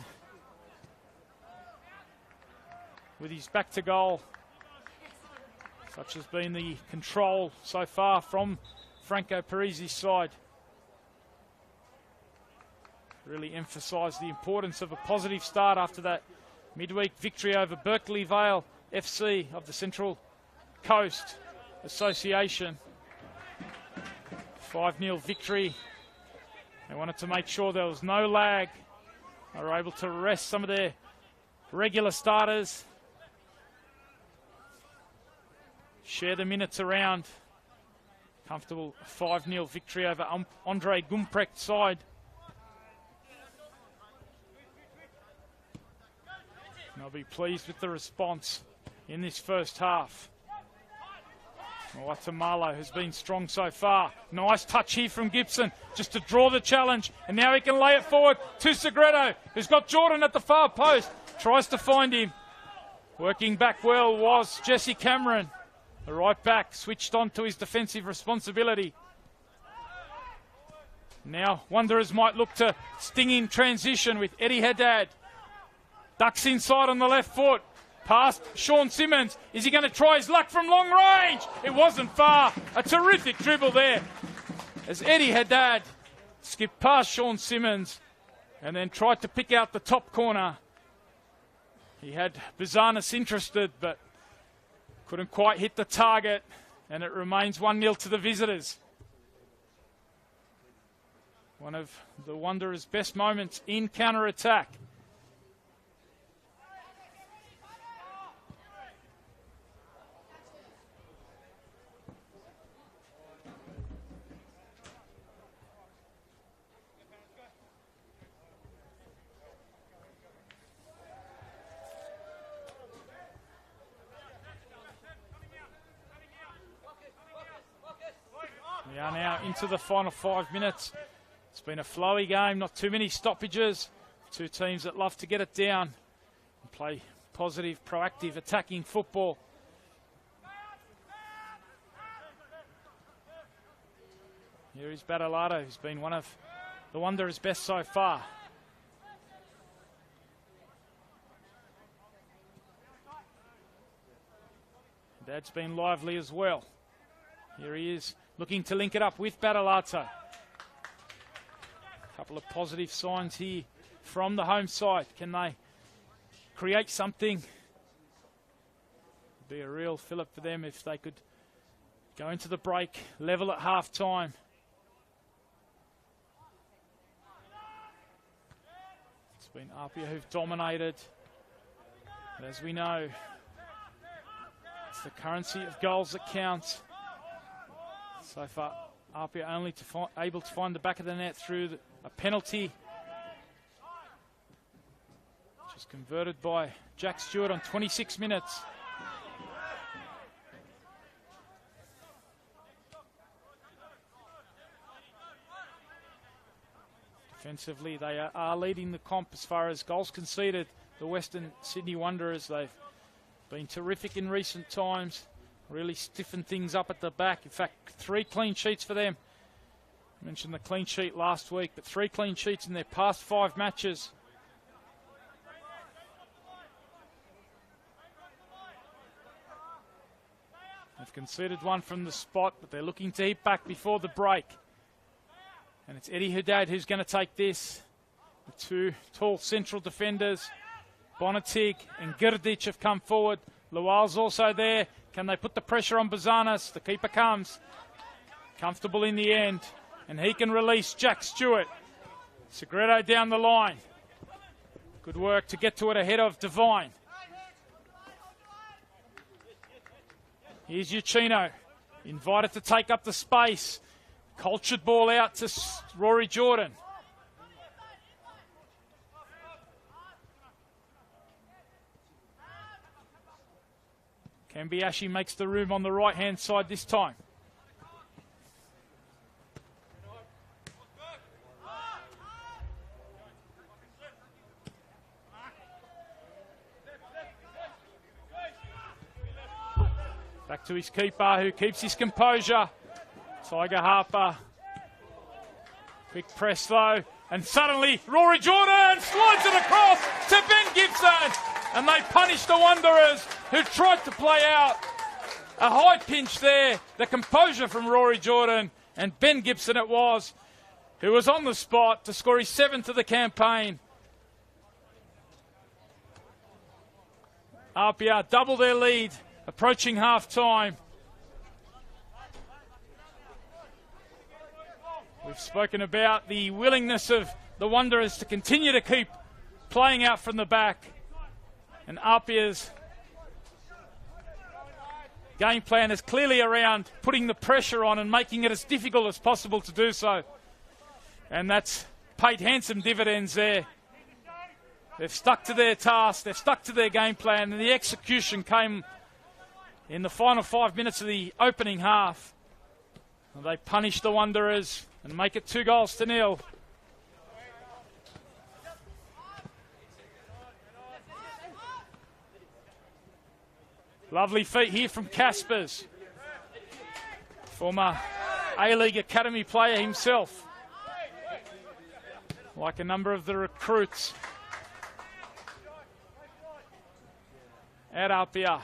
with his back to goal. Such has been the control so far from Franco Parisi's side. Really emphasised the importance of a positive start after that midweek victory over Berkeley Vale FC of the Central Coast Association. 5-0 victory. They wanted to make sure there was no lag. They were able to rest some of their regular starters. Share the minutes around. Comfortable 5-0 victory over Andre Gumprecht's side. And I'll be pleased with the response in this first half. Guatemala has been strong so far. Nice touch here from Gibson just to draw the challenge. And now he can lay it forward to Segredo, who's got Jordan at the far post. Tries to find him. Working back well was Jesse Cameron. The right back switched on to his defensive responsibility. Now Wanderers might look to sting in transition with Eddie Haddad. Ducks inside on the left foot. Past Sean Simmons. Is he going to try his luck from long range? It wasn't far. A terrific dribble there as Eddie Haddad skipped past Sean Simmons and then tried to pick out the top corner. He had Bizanis interested, but couldn't quite hit the target, and it remains 1-0 to the visitors. One of the Wanderers' best moments in counter-attack. We are now into the final 5 minutes. It's been a flowy game, not too many stoppages. Two teams that love to get it down and play positive, proactive, attacking football. Here is Badalado, who's been one of the Wanderers' best so far. Dad's been lively as well. Here he is, looking to link it up with Badalato. A couple of positive signs here from the home side. Can they create something? It'd be a real fillip for them if they could go into the break, level at half time. It's been APIA who've dominated. But as we know, it's the currency of goals that counts. So far, APIA only able to find the back of the net through a penalty. Just converted by Jack Stewart on 26 minutes. Defensively, they are leading the comp as far as goals conceded. The Western Sydney Wanderers, they've been terrific in recent times. Really stiffened things up at the back. In fact, 3 clean sheets for them. I mentioned the clean sheet last week, but 3 clean sheets in their past 5 matches. They've conceded 1 from the spot, but they're looking to hit back before the break. And it's Eddie Haddad who's going to take this. The 2 tall central defenders, Bonatig and Girdic, have come forward. Lual's also there. Can they put the pressure on Bizanis? The keeper comes. Comfortable in the end. And he can release Jack Stewart. Segredo down the line. Good work to get to it ahead of Devine. Here's Uchino. Invited to take up the space. Cultured ball out to Rory Jordan. Kambiashi makes the room on the right-hand side this time. Back to his keeper, who keeps his composure. Tiger Harper. Quick press though, and suddenly Rory Jordan slides it across to Ben Gibson. And they punish the Wanderers, who tried to play out a high pinch there. The composure from Rory Jordan, and Ben Gibson it was, who was on the spot to score his 7th of the campaign. APIA double their lead, approaching half-time. We've spoken about the willingness of the Wanderers to continue to keep playing out from the back. And APIA's game plan is clearly around putting the pressure on and making it as difficult as possible to do so. And that's paid handsome dividends there. They've stuck to their task, they've stuck to their game plan, and the execution came in the final 5 minutes of the opening half. And they punish the Wanderers and make it 2-0. Lovely feet here from Caspers. Former A-League Academy player himself. Like a number of the recruits at APIA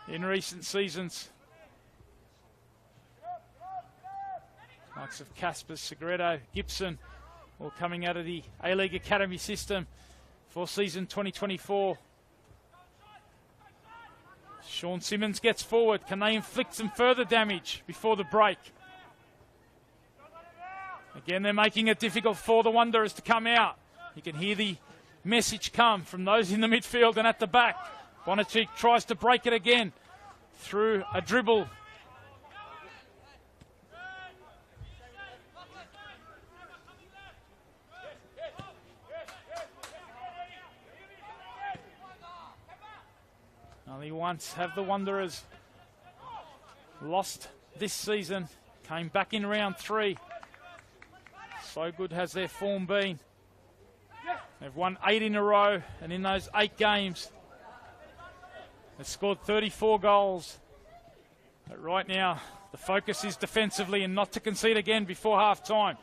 in recent seasons. Likes of Caspers, Segredo, Gibson, all coming out of the A-League Academy system for season 2024. Sean Simmons gets forward. Can they inflict some further damage before the break? Again, they're making it difficult for the Wanderers to come out. You can hear the message come from those in the midfield and at the back. Bonachik tries to break it again through a dribble. Only once have the Wanderers lost this season. Came back in round 3. So good has their form been. They've won 8 in a row, and in those 8 games, they've scored 34 goals. But right now, the focus is defensively and not to concede again before half-time.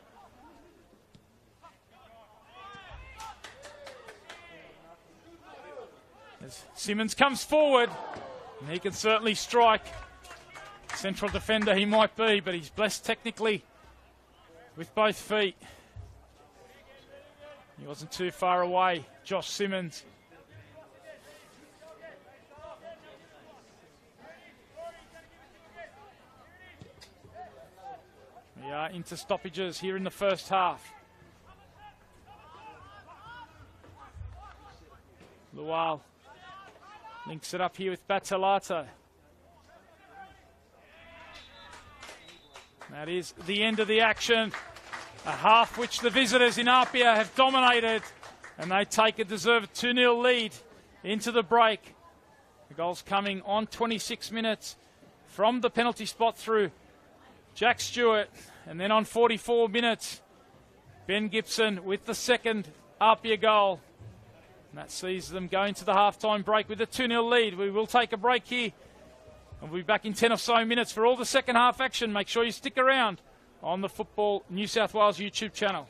As Simmons comes forward, and he can certainly strike. Central defender he might be, but he's blessed technically with both feet. He wasn't too far away, Josh Simmons. We are into stoppages here in the first half. Lual links it up here with Battalato. That is the end of the action. A half which the visitors in APIA have dominated, and they take a deserved 2-0 lead into the break. The goal's coming on 26 minutes from the penalty spot through Jack Stewart, and then on 44 minutes, Ben Gibson with the second APIA goal. And that sees them going to the halftime break with a 2-0 lead. We will take a break here, and we'll be back in 10 or so minutes for all the second half action. Make sure you stick around on the Football New South Wales YouTube channel.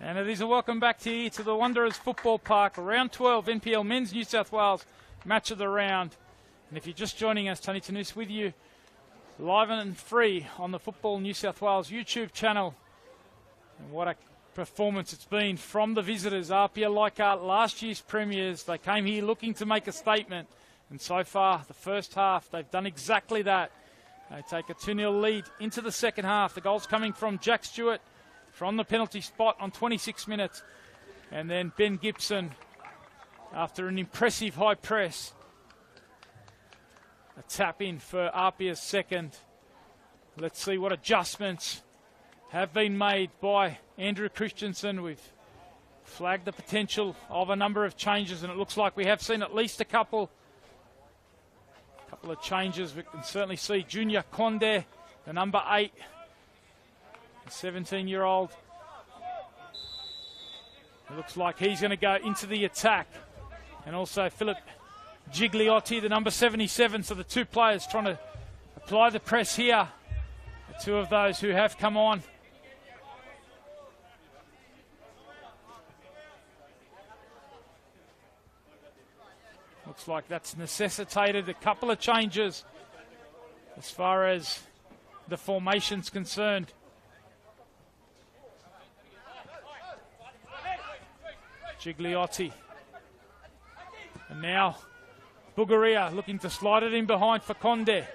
And it is a welcome back here to the Wanderers Football Park, round 12, NPL Men's New South Wales match of the round. And if you're just joining us, Tony Tanous with you, live and free on the Football New South Wales YouTube channel. And what a performance it's been from the visitors, APIA Leichhardt, last year's premiers. They came here looking to make a statement. And so far, the first half, they've done exactly that. They take a 2-0 lead into the second half. The goal's coming from Jack Stewart from the penalty spot on 26 minutes. And then Ben Gibson, after an impressive high press, a tap in for APIA's second. Let's see what adjustments have been made by Andrew Christensen. We've flagged the potential of a number of changes, and it looks like we have seen at least a couple of changes. We can certainly see Junior Conde, the number 8, the 17-year-old. It looks like he's going to go into the attack. And also Philip Gigliotti, the number 77. So the two players trying to apply the press here. The two of those who have come on. Looks like that's necessitated a couple of changes as far as the formation's concerned. Gigliotti. And now Bugaria looking to slide it in behind for Conde.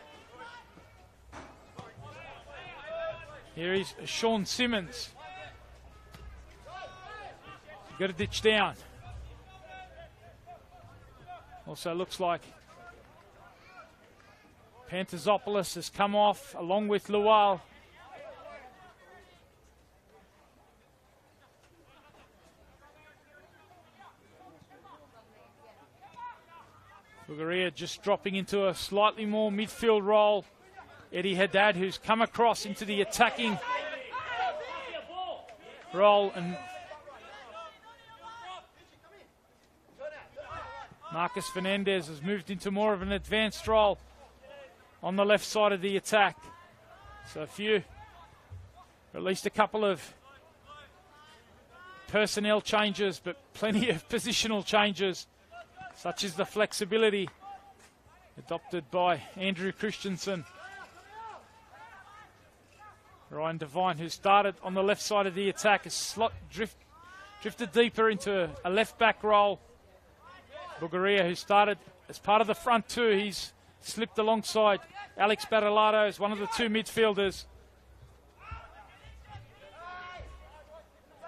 Here is Sean Simmons. Got to ditch down. Also looks like Pantazopoulos has come off along with Lual. Bugaria just dropping into a slightly more midfield role. Eddie Haddad, who's come across into the attacking role, and Marcus Fernandez has moved into more of an advanced role on the left side of the attack. So at least a couple of personnel changes, but plenty of positional changes, such as the flexibility adopted by Andrew Christensen. Ryan Devine, who started on the left side of the attack, has drifted deeper into a left-back role. Bugaria, who started as part of the front two, he's slipped alongside Alex Battolato as one of the two midfielders.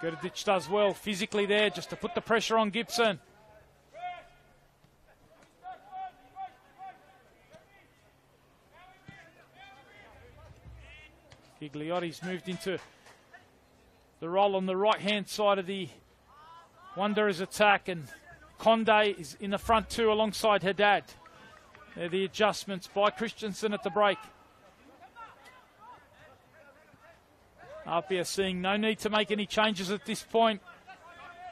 Gerdich does well physically there just to put the pressure on Gibson. Gigliotti's moved into the role on the right-hand side of the Wanderers attack, and Conde is in the front two alongside Haddad. They're the adjustments by Christensen at the break. APIA seeing no need to make any changes at this point.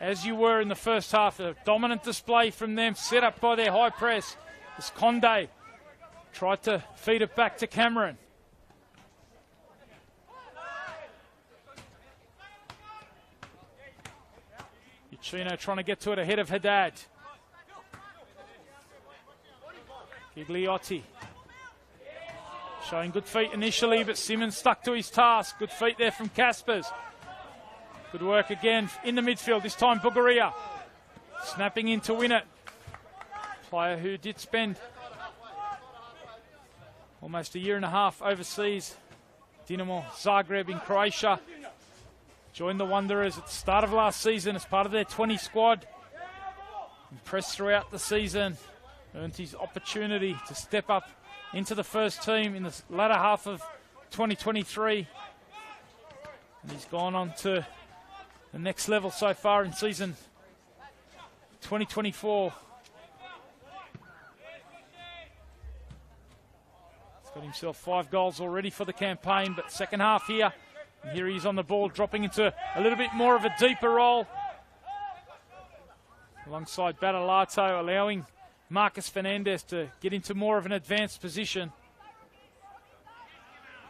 As you were in the first half, a dominant display from them, set up by their high press, as Conde tried to feed it back to Cameron. Chino trying to get to it ahead of Haddad. Gigliotti showing good feet initially, but Simmons stuck to his task. Good feet there from Caspers. Good work again in the midfield, this time Bugaria snapping in to win it. Player who did spend almost a year and a half overseas, Dinamo Zagreb in Croatia. Joined the Wanderers at the start of last season as part of their 20 squad. Impressed throughout the season. Earned his opportunity to step up into the first team in the latter half of 2023. And he's gone on to the next level so far in season 2024. He's got himself 5 goals already for the campaign, but second half here. And here he is on the ball, dropping into a little bit more of a deeper role. Alongside Battolato, allowing Marcus Fernandez to get into more of an advanced position.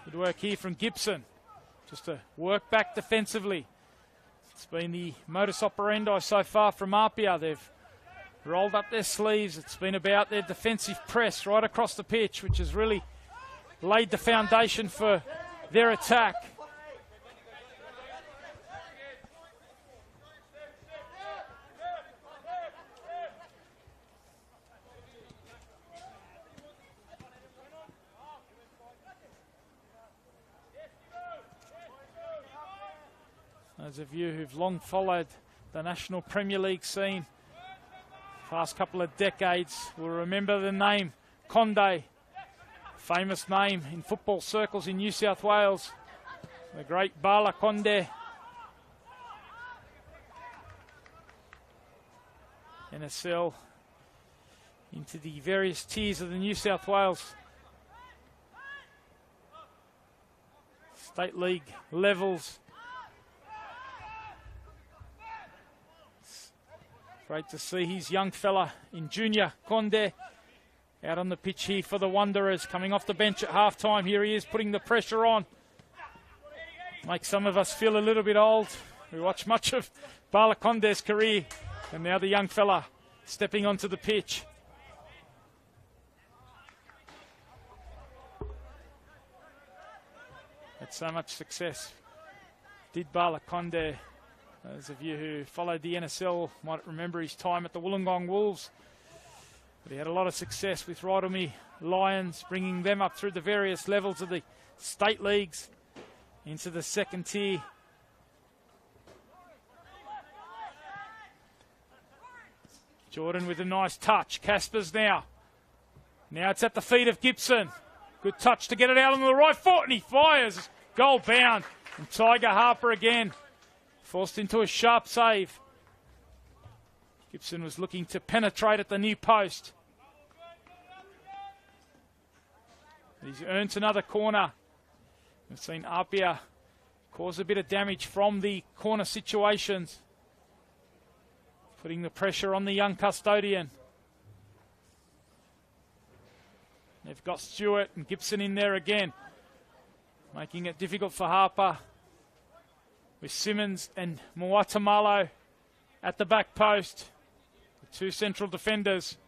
Good work here from Gibson, just to work back defensively. It's been the modus operandi so far from APIA. They've rolled up their sleeves. It's been about their defensive press right across the pitch, which has really laid the foundation for their attack. Those of you who've long followed the National Premier League scene past couple of decades will remember the name Conde, famous name in football circles in New South Wales, the great Bala Conde. NSL into the various tiers of the New South Wales State League levels. Great to see his young fella in junior, Conde, out on the pitch here for the Wanderers, coming off the bench at half-time. Here he is putting the pressure on. Makes some of us feel a little bit old. We watched much of Bala Conde's career, and now the young fella stepping onto the pitch. Had so much success, did Bala Conde. Those of you who followed the NSL might remember his time at the Wollongong Wolves. But he had a lot of success with Rydalmere Lions, bringing them up through the various levels of the state leagues into the second tier. Jordan with a nice touch. Caspers now. Now it's at the feet of Gibson. Good touch to get it out on the right foot, and he fires. Goal bound. And Tiger Harper again, forced into a sharp save. Gibson was looking to penetrate at the near post. He's earned another corner. We've seen APIA cause a bit of damage from the corner situations, putting the pressure on the young custodian. They've got Stewart and Gibson in there again, making it difficult for Harper, with Simmons and Muatamalo at the back post. The two central defenders.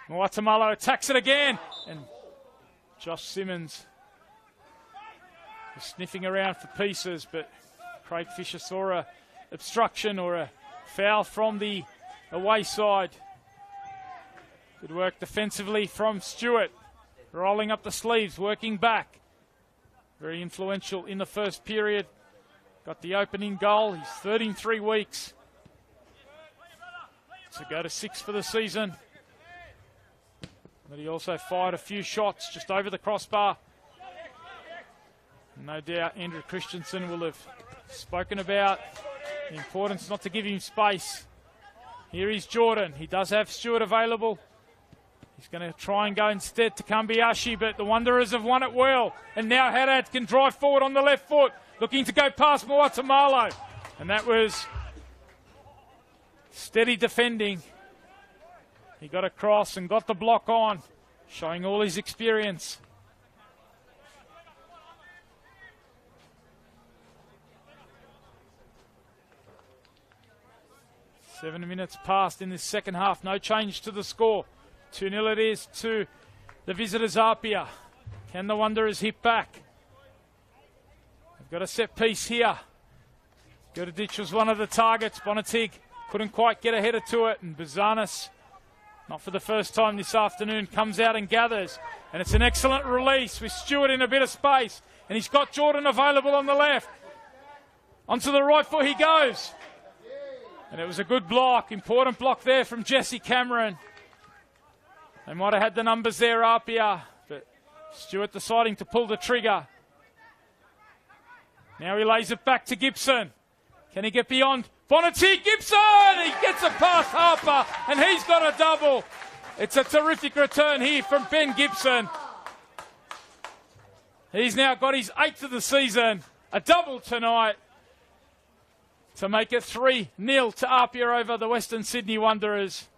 Muatamalo attacks it again, and Josh Simmons was sniffing around for pieces, but Craig Fisher saw a obstruction or a foul from the away side. Good work defensively from Stewart, rolling up the sleeves, working back. Very influential in the first period. Got the opening goal. He's 13 weeks to go to 6 for the season. But he also fired a few shots just over the crossbar. No doubt Andrew Christensen will have spoken about the importance not to give him space. Here is Jordan. He does have Stewart available. He's going to try and go instead to Kambiashi, but the Wanderers have won it well. And now Haddad can drive forward on the left foot, looking to go past Muatamalo. And that was steady defending. He got across and got the block on, showing all his experience. Seven minutes passed in this second half. No change to the score. 2-0 it is to the visitors APIA. Can the Wanderers hit back? They've got a set piece here. Gurditch was one of the targets. Bonatig couldn't quite get ahead to it. And Bazanis, not for the first time this afternoon, comes out and gathers. And it's an excellent release with Stewart in a bit of space. And he's got Jordan available on the left. Onto the right foot he goes. And it was a good block, important block there from Jesse Cameron. They might have had the numbers there, APIA, but Stewart deciding to pull the trigger. Now he lays it back to Gibson. Can he get beyond? Bonatig, Gibson! He gets it past Harper, and he's got a double. It's a terrific return here from Ben Gibson. He's now got his 8th of the season, a double tonight, to make it 3-0 to APIA over the Western Sydney Wanderers.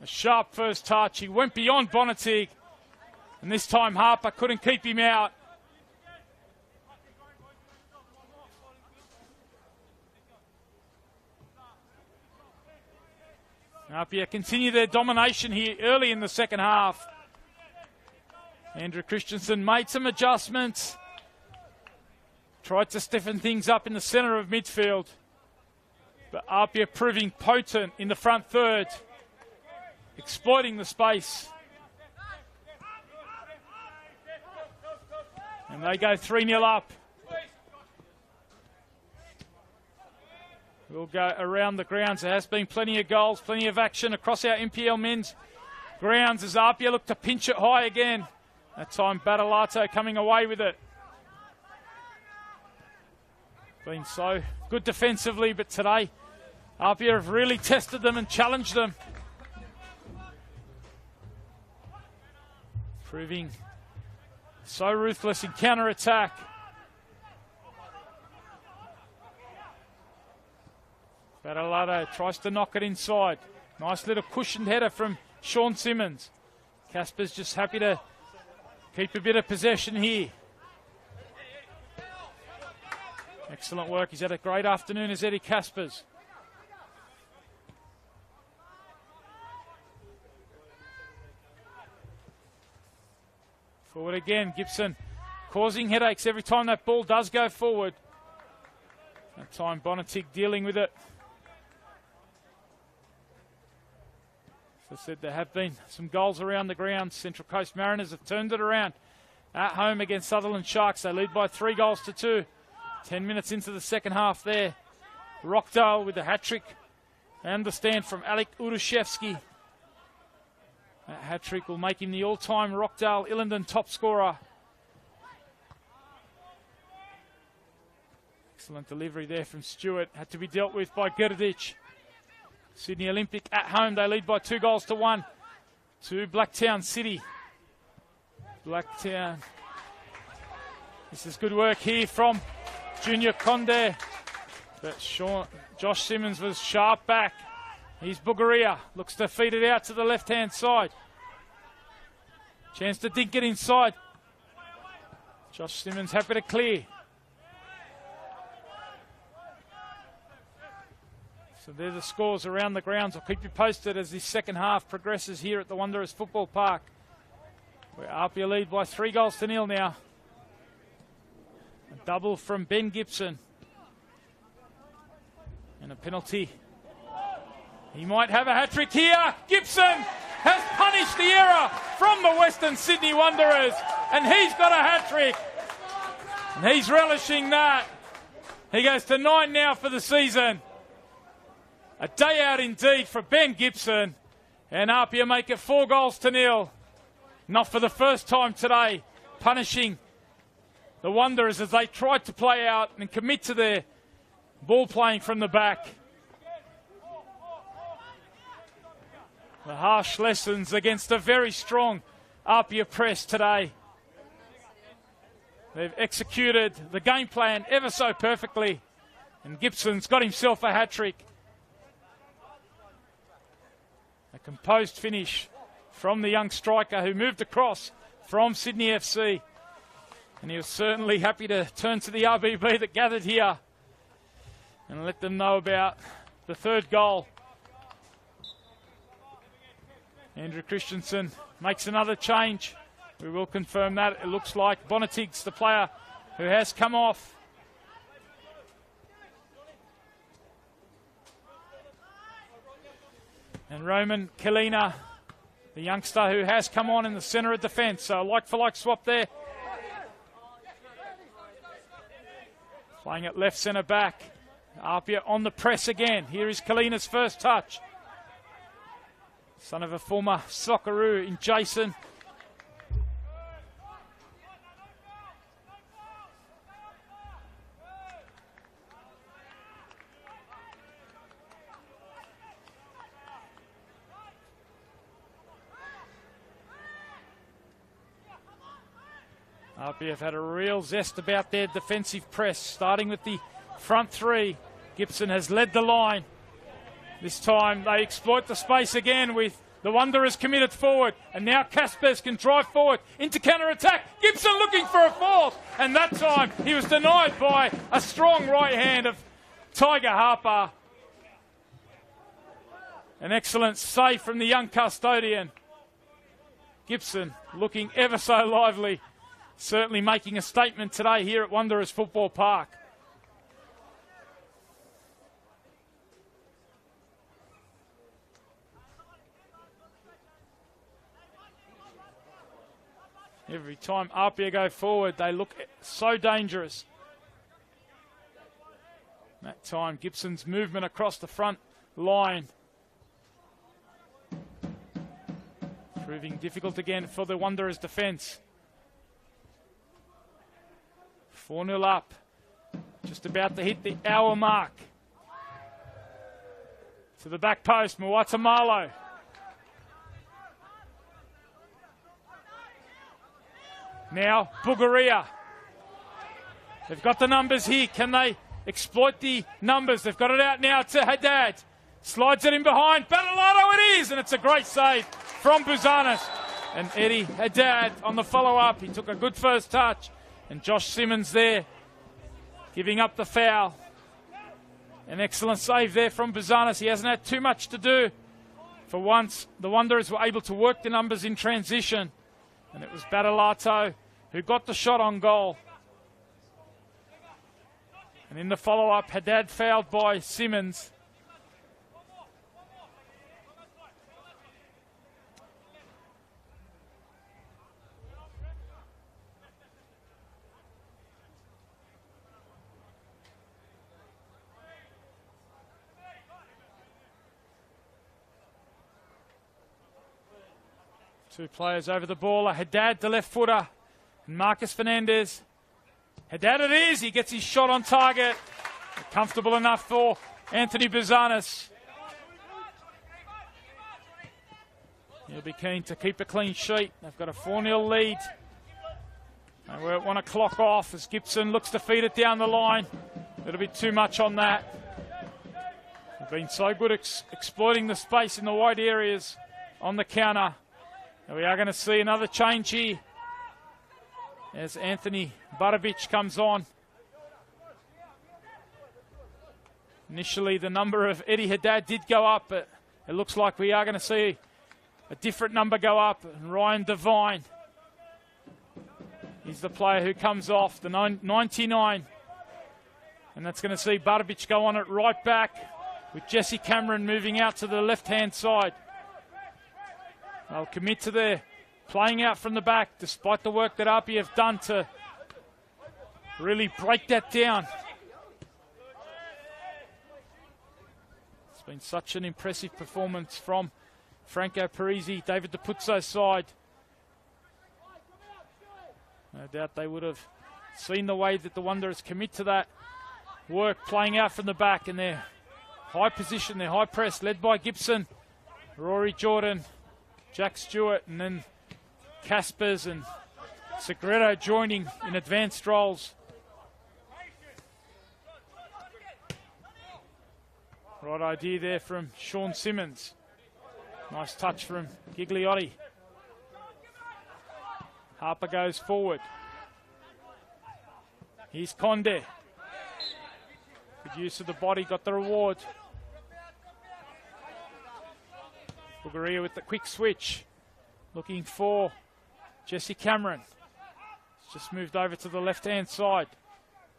A sharp first touch. He went beyond Bonatig, and this time Harper couldn't keep him out. APIA continue their domination here early in the second half. Andrew Christensen made some adjustments. Tried to stiffen things up in the centre of midfield. But APIA proving potent in the front third. Exploiting the space. And they go 3-0 up. We'll go around the grounds. There has been plenty of goals, plenty of action across our NPL men's grounds as APIA look to pinch it high again. That time Battalato coming away with it. Been so good defensively, but today APIA have really tested them and challenged them. Proving so ruthless in counter-attack. Battalato tries to knock it inside. Nice little cushioned header from Sean Simmons. Casper's just happy to keep a bit of possession here. Excellent work. He's had a great afternoon as Eddie Caspers. Forward again, Gibson causing headaches every time that ball does go forward. That time Bonatig dealing with it. As I said, there have been some goals around the ground. Central Coast Mariners have turned it around at home against Sutherland Sharks. They lead by 3-2. 10 minutes into the second half there. Rockdale with the hat-trick and the stand from Alec Urushevsky. That hat-trick will make him the all-time Rockdale-Illendon top scorer. Excellent delivery there from Stewart. Had to be dealt with by Gerdic. Sydney Olympic at home. They lead by 2-1 to Blacktown City. Blacktown. This is good work here from Junior Conde. But Josh Simmons was sharp back. He's Bugaria. Looks to feed it out to the left-hand side. Chance to dink it inside. Josh Simmons happy to clear. So they're the scores around the grounds. I'll keep you posted as this second half progresses here at the Wanderers Football Park, where APIA lead by 3-0 now. A double from Ben Gibson. And a penalty. He might have a hat-trick here. Gibson has punished the error from the Western Sydney Wanderers. And he's got a hat-trick. And he's relishing that. He goes to 9 now for the season. A day out indeed for Ben Gibson. And APIA make it 4-0. Not for the first time today. Punishing the Wanderers as they tried to play out and commit to their ball playing from the back. The harsh lessons against a very strong APIA press today. They've executed the game plan ever so perfectly. And Gibson's got himself a hat-trick. A composed finish from the young striker who moved across from Sydney FC. And he was certainly happy to turn to the RBB that gathered here and let them know about the third goal. Andrew Christensen makes another change. We will confirm that. It looks like Bonatig's the player who has come off. And Roman Kalina, the youngster who has come on in the centre of defence. So a like-for-like swap there. Playing at left centre back. APIA on the press again. Here is Kalina's first touch. Son of a former Socceroo in Jason. APIA have had a real zest about their defensive press, starting with the front three. Gibson has led the line. This time they exploit the space again with the Wanderers committed forward. And now Caspers can drive forward into counter-attack. Gibson looking for a fourth. And that time he was denied by a strong right hand of Tiger Harper. An excellent save from the young custodian. Gibson looking ever so lively. Certainly making a statement today here at Wanderers Football Park. Every time APIA go forward, they look so dangerous. That time, Gibson's movement across the front line. Proving difficult again for the Wanderers' defence. 4-0 up. Just about to hit the hour mark. To the back post, Muatamalo. Now, Bugaria. They've got the numbers here. Can they exploit the numbers? They've got it out now to Haddad. Slides it in behind. Battalato it is, and it's a great save from Buzanis. And Eddie Haddad on the follow-up. He took a good first touch. And Josh Simmons there, giving up the foul. An excellent save there from Buzanis. He hasn't had too much to do. For once, the Wanderers were able to work the numbers in transition. And it was Battalato who got the shot on goal. And in the follow-up, Haddad fouled by Simmons. Two players over the ball. Haddad, the left footer, and Marcus Fernandez. Haddad it is. He gets his shot on target. Comfortable enough for Anthony Buzanis. He'll be keen to keep a clean sheet. They've got a 4-0 lead. And we're at 1 o'clock off as Gibson looks to feed it down the line. It'll be too much on that. They've been so good exploiting the space in the wide areas on the counter. And we are going to see another change here as Anthony Barabic comes on. Initially, the number of Eddie Haddad did go up, but it looks like we are going to see a different number go up. And Ryan Devine is the player who comes off, the 99. And that's going to see Barabic go on it right back with Jesse Cameron moving out to the left-hand side. They'll commit to their playing out from the back, despite the work that APIA have done to really break that down. It's been such an impressive performance from Franco Parisi, David DePuzzo's side. No doubt they would have seen the way that the Wanderers commit to that work, playing out from the back in their high position, their high press, led by Gibson, Rory Jordan, Jack Stewart, and then Caspers and Segredo joining in advanced roles. Right idea there from Sean Simmons. Nice touch from Gigliotti. Harper goes forward. Here's Conde. Good use of the body, got the reward. Bugaria with the quick switch. Looking for Jesse Cameron. He's just moved over to the left-hand side.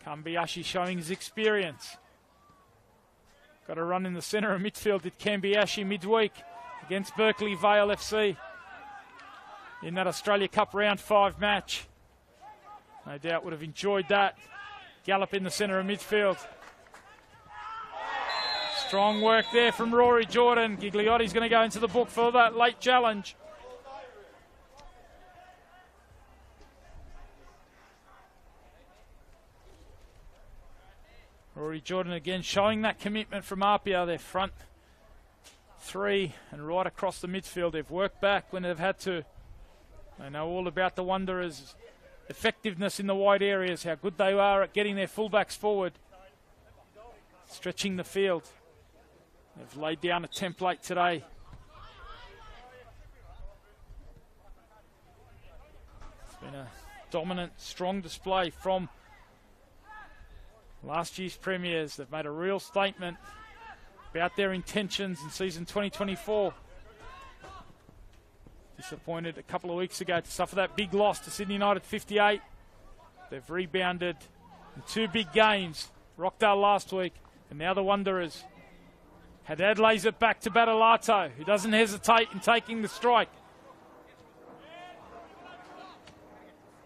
Kambiashi showing his experience. Got a run in the centre of midfield at Kambiashi midweek against Berkeley Vale FC in that Australia Cup Round 5 match. No doubt would have enjoyed that. Gallop in the centre of midfield. Strong work there from Rory Jordan. Gigliotti's going to go into the book for that late challenge. Rory Jordan again showing that commitment from APIA, their front three and right across the midfield. They've worked back when they've had to. They know all about the Wanderers' effectiveness in the wide areas, how good they are at getting their fullbacks forward, stretching the field. They've laid down a template today. It's been a dominant, strong display from last year's premiers. They've made a real statement about their intentions in season 2024. Disappointed a couple of weeks ago to suffer that big loss to Sydney United 58. They've rebounded in 2 big games. Rockdale last week, and now the Wanderers. Haddad lays it back to Battalato, who doesn't hesitate in taking the strike.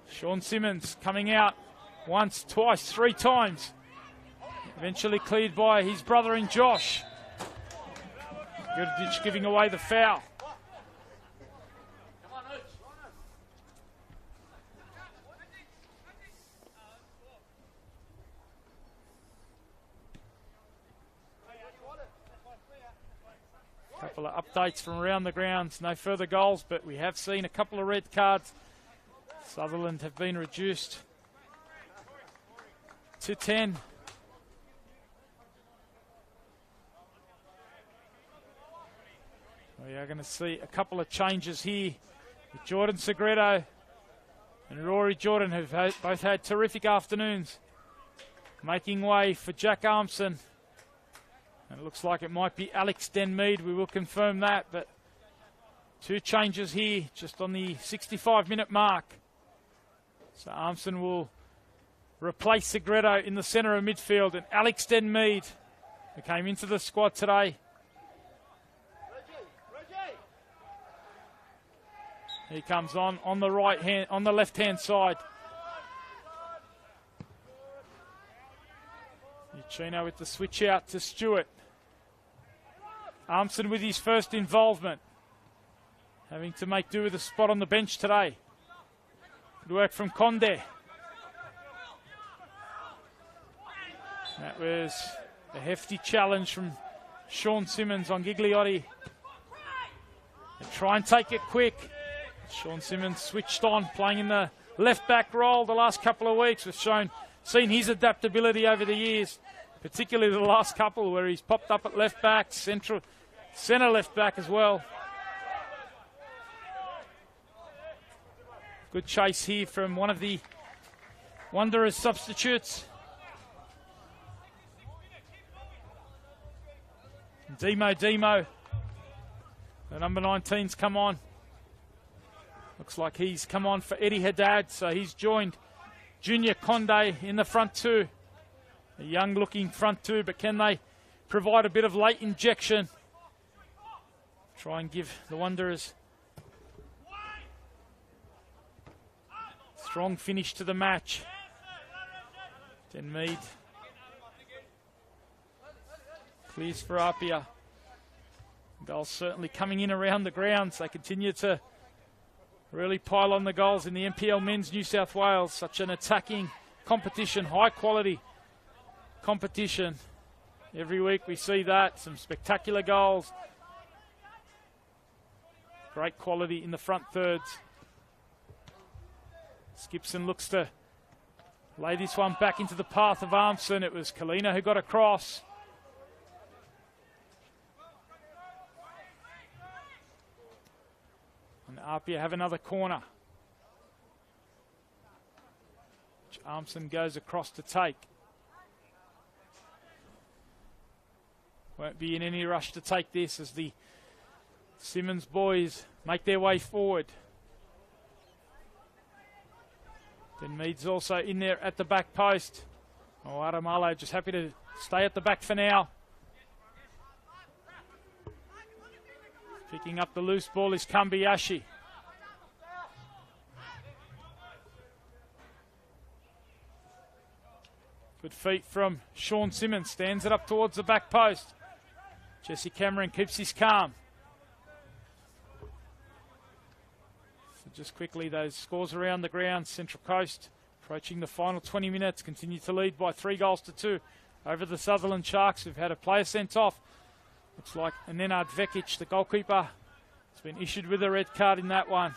Sean Simmons coming out once, twice, 3 times. Eventually cleared by his brother in Josh. Goodrich giving away the foul. Couple of updates from around the grounds. No further goals, but we have seen a couple of red cards. Sutherland have been reduced to 10. We are going to see a couple of changes here with Jordan Segredo and Rory Jordan, who've both had terrific afternoons, making way for Jack Armson. And it looks like it might be Alex Denmead. We will confirm that, but 2 changes here just on the 65-minute mark. So Armson will replace Segredo in the centre of midfield, and Alex Denmead, who came into the squad today. He comes on the right hand, on the left-hand side. Uchino with the switch out to Stewart. Armson with his first involvement, having to make do with a spot on the bench today. Good work from Conde. That was a hefty challenge from Sean Simmons on Gigliotti. They try and take it quick. Sean Simmons switched on, playing in the left-back role the last couple of weeks. We've seen his adaptability over the years, particularly the last couple where he's popped up at left-back, centre left-back as well. Good chase here from one of the Wanderers substitutes. Demo. The number 19's come on. Looks like he's come on for Eddie Haddad, so he's joined Junior Conde in the front 2. A young-looking front 2, but can they provide a bit of late injection? Try and give the Wanderers strong finish to the match. Denmead clears for APIA. Goals certainly coming in around the grounds. They continue to really pile on the goals in the NPL Men's New South Wales. Such an attacking competition, high quality competition. Every week we see that. Some spectacular goals. Great quality in the front thirds. Skipson looks to lay this one back into the path of Armson. It was Kalina who got across. And APIA have another corner, which Armson goes across to take. Won't be in any rush to take this as the Simmons boys make their way forward. Then Mead's also in there at the back post. Oh, Adamalo just happy to stay at the back for now. Picking up the loose ball is Kambiyashi. Good feet from Sean Simmons. Stands it up towards the back post. Jesse Cameron keeps his calm. So just quickly, those scores around the ground. Central Coast approaching the final 20 minutes. Continue to lead by 3-2 over the Sutherland Sharks, who've had a player sent off. Looks like Nenad Vekic, the goalkeeper, has been issued with a red card in that one.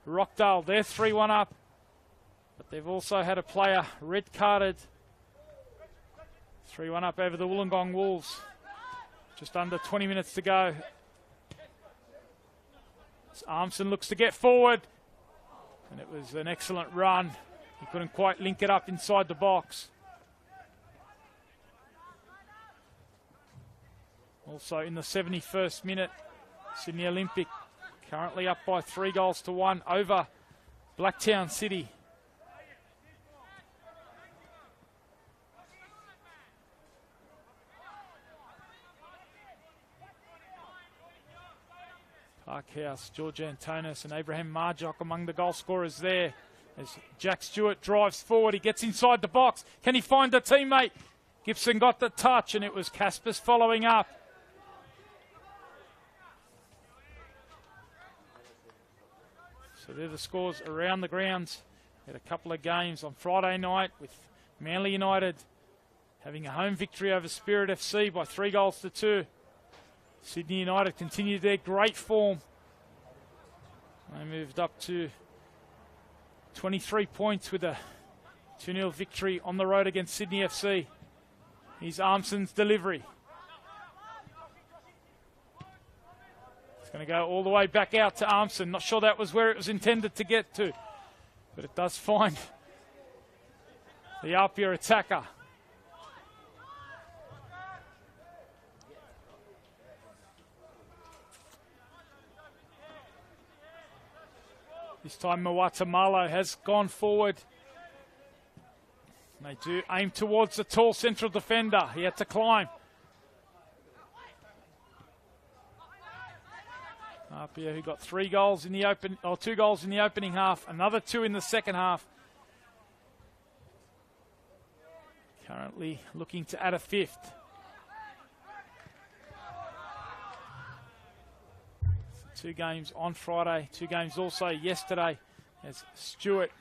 Rockdale, they're 3-1 up, but they've also had a player red carded. 3-1 up over the Wollongong Wolves. Just under 20 minutes to go. As Armson looks to get forward, and it was an excellent run. He couldn't quite link it up inside the box. Also in the 71st minute, Sydney Olympic currently up by 3-1 over Blacktown City. Parkhouse, George Antonis and Abraham Marjock among the goal scorers there. As Jack Stewart drives forward, he gets inside the box. Can he find a teammate? Gibson got the touch, and it was Caspers following up. So they're the scores around the grounds. We had a couple of games on Friday night with Manly United having a home victory over Spirit FC by 3-2. Sydney United continued their great form. They moved up to 23 points with a 2-0 victory on the road against Sydney FC. Here's Armson's delivery. It's going to go all the way back out to Armson. Not sure that was where it was intended to get to, but it does find the APIA attacker. This time Mawata Malo has gone forward. They do aim towards the tall central defender. He had to climb. APIA, who got 2 goals in the opening half, another 2 in the second half. Currently looking to add a 5th. 2 games on Friday, 2 games also yesterday as Stewart.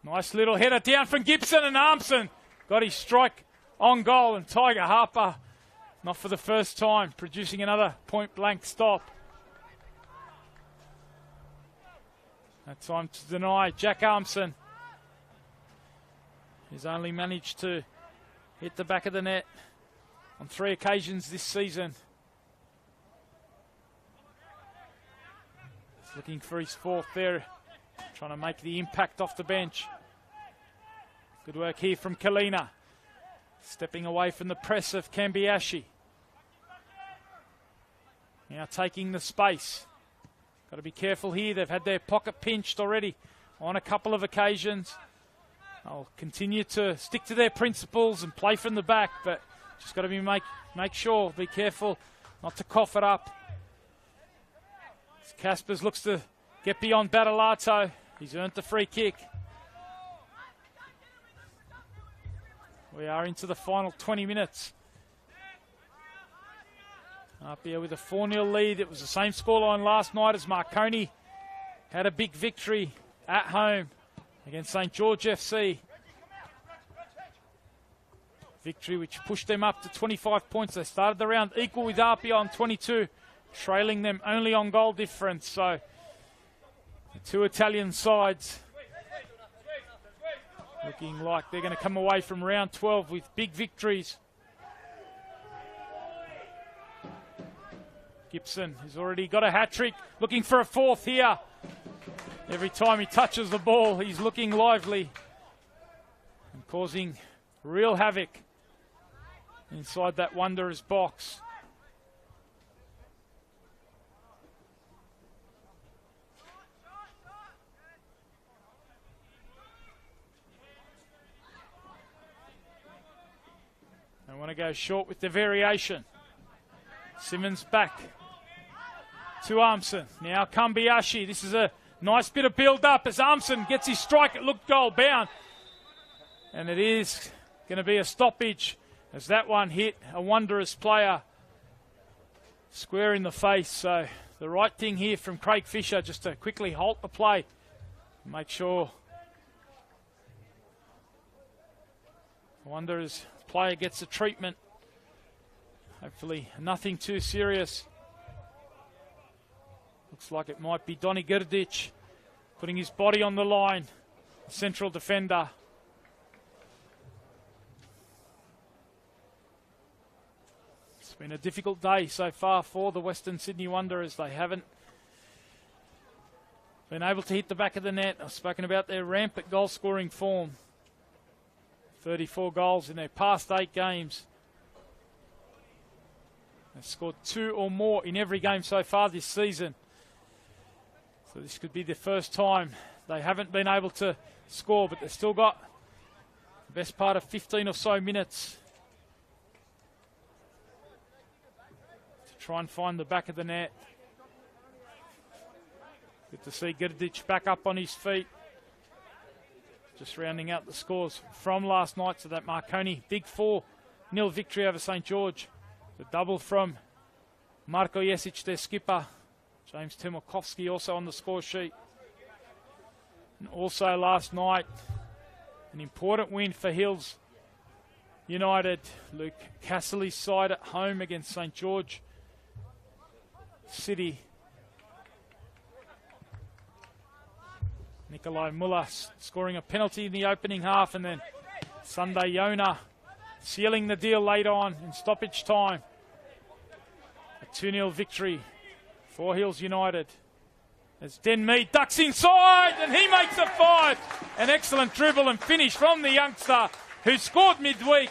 Nice little header down from Gibson, and Armson got his strike on goal, and Tiger Harper, not for the first time, producing another point-blank stop. That time to deny Jack Armson. He's only managed to hit the back of the net on 3 occasions this season. He's looking for his 4th there, trying to make the impact off the bench. Good work here from Kalina. Stepping away from the press of Kambiashi. Now taking the space. Got to be careful here. They've had their pocket pinched already on a couple of occasions. They'll continue to stick to their principles and play from the back, but just got to be make sure, be careful not to cough it up. As Caspers looks to get beyond Battalato. He's earned the free kick. We are into the final 20 minutes. APIA with a 4-0 lead. It was the same scoreline last night as Marconi had a big victory at home against St George FC. Victory which pushed them up to 25 points. They started the round equal with APIA on 22, trailing them only on goal difference. So the 2 Italian sides looking like they're going to come away from round 12 with big victories. Gibson has already got a hat-trick, looking for a 4th here. Every time he touches the ball, he's looking lively and causing real havoc inside that Wanderers box. They want to go short with the variation. Simmons back to Armson. Now Kambiashi. This is a nice bit of build-up as Armson gets his strike. It looked goal-bound. And it is going to be a stoppage as that one hit a Wanderers player square in the face. So the right thing here from Craig Fisher, just to quickly halt the play. Make sure the Wanderers player gets the treatment. Hopefully nothing too serious. Looks like it might be Donny Gerdic putting his body on the line. Central defender. It's been a difficult day so far for the Western Sydney Wanderers. They haven't been able to hit the back of the net. I've spoken about their rampant goal scoring form. 34 goals in their past 8 games. They've scored 2 or more in every game so far this season. So this could be the first time they haven't been able to score, but they've still got the best part of 15 or so minutes to try and find the back of the net. Good to see Gerdich back up on his feet. Just rounding out the scores from last night. So that Marconi big 4-0 victory over St. George. The double from Marko Jesic, their skipper. James Timokovsky also on the score sheet. And also last night, an important win for Hills United. Luke Cassily's side at home against St. George City. Nikolai Muller scoring a penalty in the opening half, and then Sunday Yona sealing the deal late on in stoppage time. A 2-0 victory for Hills United. As Den Mead ducks inside and he makes a 5. An excellent dribble and finish from the youngster who scored midweek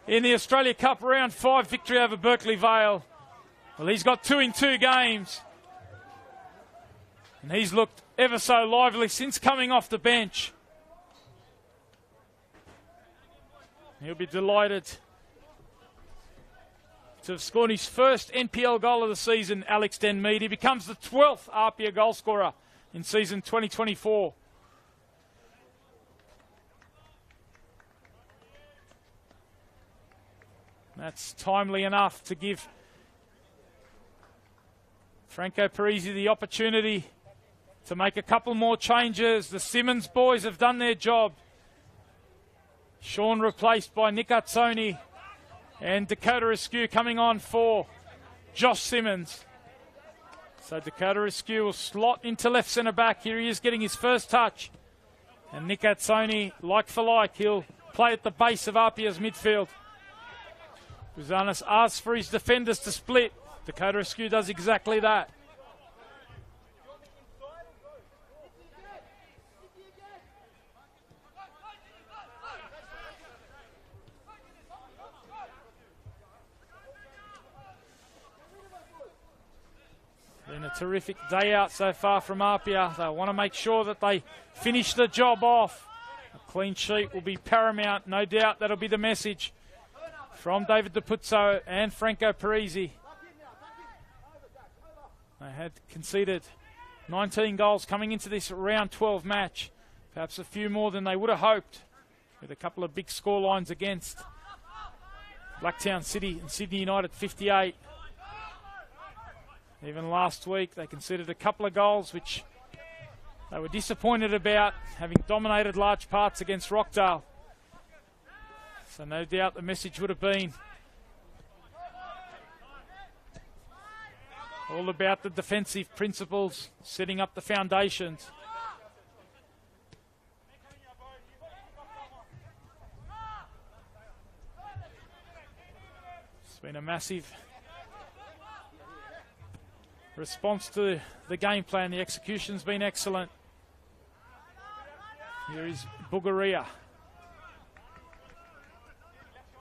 in the Australia Cup round 5 victory over Berkeley Vale. Well, he's got 2 in 2 games. And he's looked ever so lively since coming off the bench. He'll be delighted to have scored his first NPL goal of the season, Alex Den Mead. He becomes the 12th APIA goal scorer in season 2024. That's timely enough to give Franco Parisi the opportunity to make a couple more changes. The Simmons boys have done their job. Sean replaced by Nick Atzoni, and Dakota Askew coming on for Josh Simmons. So Dakota Askew will slot into left centre back. Here he is getting his first touch. And Nick Atzoni, like for like, he'll play at the base of Apia's midfield. Buzanis asks for his defenders to split. Dakota Askew does exactly that. Been a terrific day out so far from Apia. They want to make sure that they finish the job off. A clean sheet will be paramount. No doubt that'll be the message from David DiPuzzo and Franco Parisi. They had conceded 19 goals coming into this round 12 match. Perhaps a few more than they would have hoped, with a couple of big score lines against Blacktown City and Sydney United 58. Even last week they conceded a couple of goals which they were disappointed about, having dominated large parts against Rockdale. So no doubt the message would have been all about the defensive principles, setting up the foundations. It's been a massive response to the game plan. The execution's been excellent. Here is Bugaria.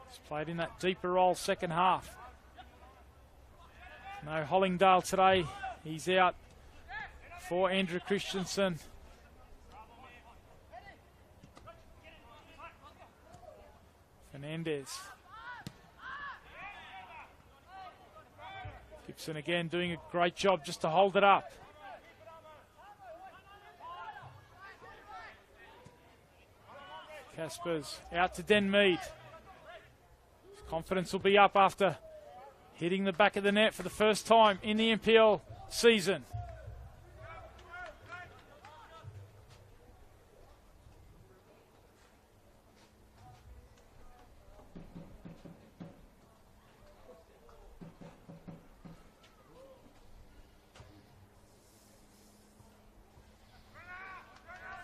He's played in that deeper role second half. No Hollingdale today. He's out for Andrew Christensen. Fernandez. Gibson again doing a great job just to hold it up. Caspers out to Den Mead. His confidence will be up after hitting the back of the net for the first time in the NPL season.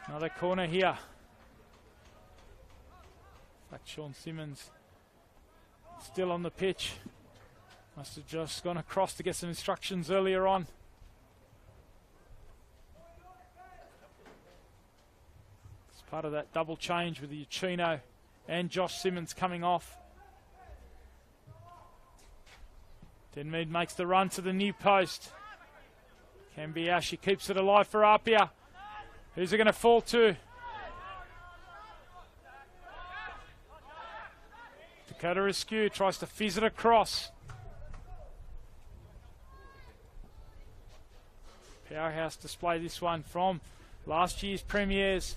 Another corner here. In fact, Sean Simmons still on the pitch. Must have just gone across to get some instructions earlier on. It's part of that double change with the Uchino and Josh Simmons coming off. Denmead makes the run to the new post. Kambiashi keeps it alive for APIA. Who's it going to fall to? Dakota Askew tries to fizz it across. Powerhouse display this one from last year's premiers.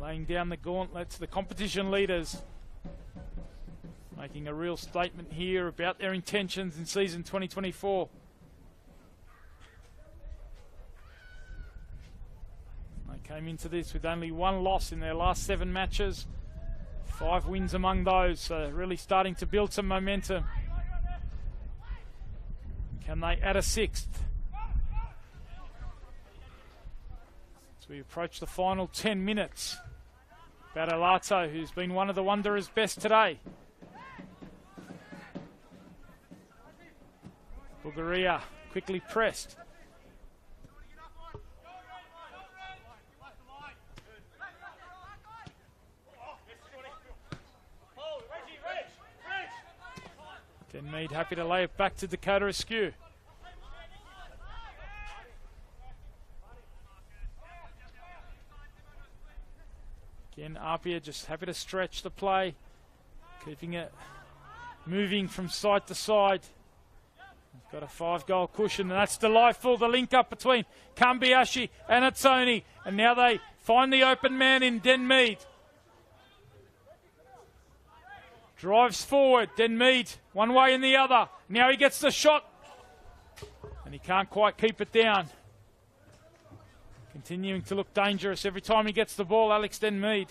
Laying down the gauntlet to the competition leaders. Making a real statement here about their intentions in season 2024. They came into this with only one loss in their last 7 matches. 5 wins among those, so really starting to build some momentum. Can they add a 6th? As we approach the final 10 minutes. Badalato, who's been one of the Wanderers' best today. Bulgaria quickly pressed. Denmead happy to lay it back to Dakota Askew. Again, APIA just happy to stretch the play, keeping it moving from side to side. Got a 5-goal cushion, and that's delightful. The link up between Kambiashi and Atsoni. And now they find the open man in Denmead. Drives forward, Denmead, one way and the other. Now he gets the shot. And he can't quite keep it down. Continuing to look dangerous every time he gets the ball, Alex Denmead.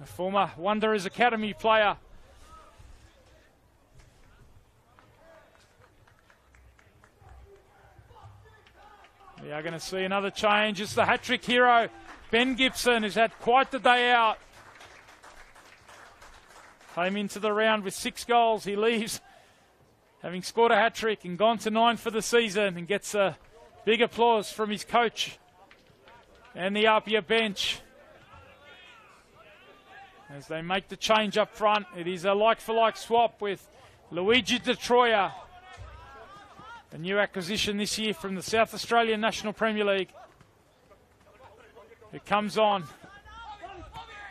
A former Wanderers Academy player. We are going to see another change. It's the hat-trick hero, Ben Gibson, who's had quite the day out. Came into the round with 6 goals. He leaves having scored a hat-trick and gone to 9 for the season, and gets a big applause from his coach and the APIA bench. As they make the change up front, it is a like-for-like swap with Luigi De Troia, a new acquisition this year from the South Australian National Premier League, who comes on.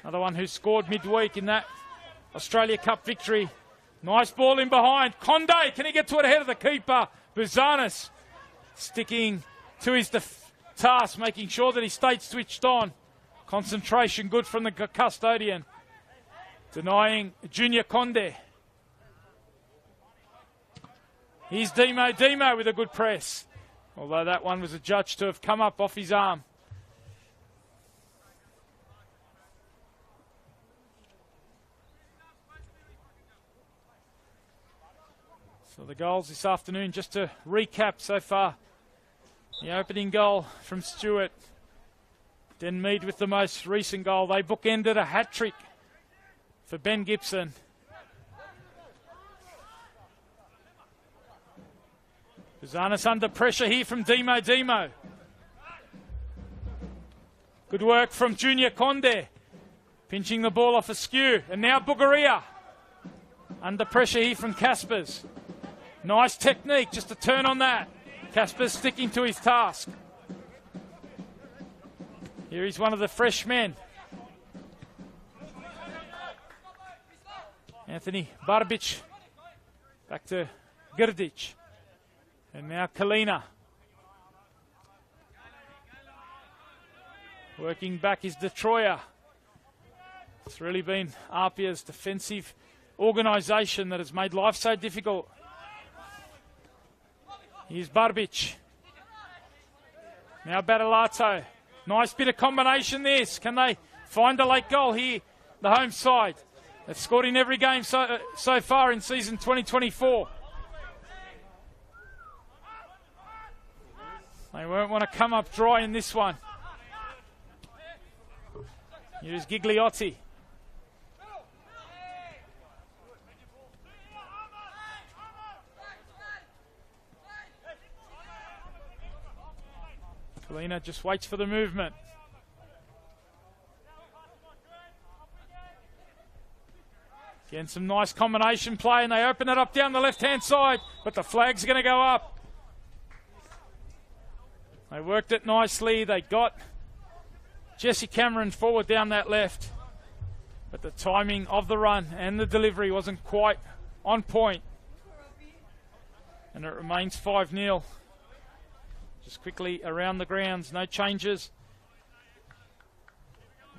Another one who scored midweek in that Australia Cup victory. Nice ball in behind. Conde, can he get to it ahead of the keeper? Buzanis sticking to his task, making sure that he stayed switched on. Concentration good from the custodian. Denying Junior Conde. Here's Demo with a good press. Although that one was adjudged to have come up off his arm. So the goals this afternoon, just to recap so far. The opening goal from Stewart. Denmead with the most recent goal. They bookended a hat-trick for Ben Gibson. Buzanis under pressure here from Demo. Good work from Junior Conde. Pinching the ball off Askew. And now Bulgaria. Under pressure here from Caspers. Nice technique, just a turn on that. Caspers sticking to his task. Here he's one of the fresh men. Anthony Barbic. Back to Grdic. And now Kalina. Working back is De Troia. It's really been APIA's defensive organisation that has made life so difficult. Here's Barbic. Now Badalato. Nice bit of combination this. Can they find a late goal here? The home side. They've scored in every game so far in season 2024. They won't want to come up dry in this one. Here's Gigliotti. Kalina just waits for the movement. Getting some nice combination play, and they open it up down the left-hand side, but the flag's going to go up. They worked it nicely. They got Jesse Cameron forward down that left, but the timing of the run and the delivery wasn't quite on point. And it remains 5-0. Just quickly around the grounds, no changes.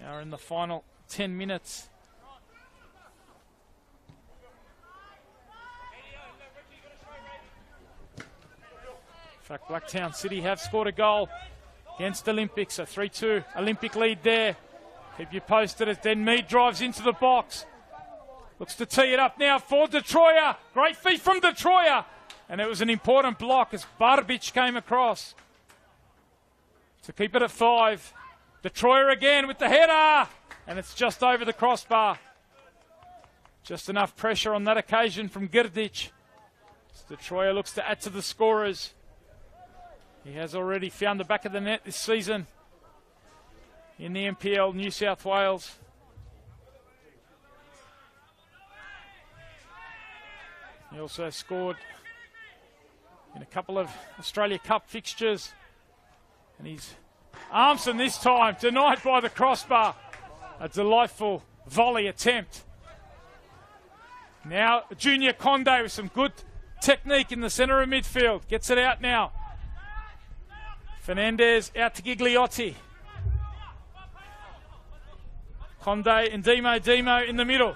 Now in the final 10 minutes. In fact, Blacktown City have scored a goal against Olympics, a 3-2 Olympic lead there. Keep you posted as Den Mead drives into the box. Looks to tee it up now for Detroyer. Great feet from Detroyer. And it was an important block as Barbic came across to keep it at 5. Detroyer again with the header. And it's just over the crossbar. Just enough pressure on that occasion from Girdic. Detroyer looks to add to the scorers. He has already found the back of the net this season in the NPL New South Wales. He also scored in a couple of Australia Cup fixtures. And he's Armson this time, denied by the crossbar. A delightful volley attempt. Now Junior Conde with some good technique in the centre of midfield. Gets it out now. Fernandez out to Gigliotti. Conde and Demo in the middle.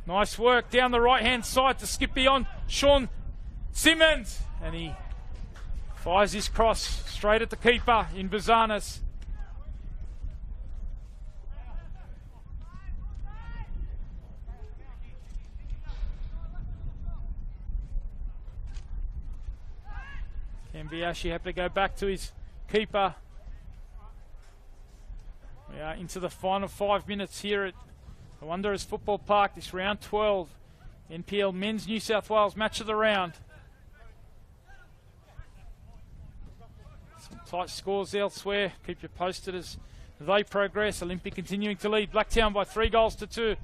Nice work down the right-hand side to skip beyond Sean Simmons. And he fires his cross straight at the keeper in Bazanis. Cambiashi had to go back to his keeper. We are into the final 5 minutes here at the Wanderers Football Park. This round 12 NPL Men's New South Wales Match of the Round. Some tight scores elsewhere. Keep you posted as they progress. Olympic continuing to lead Blacktown by 3-2.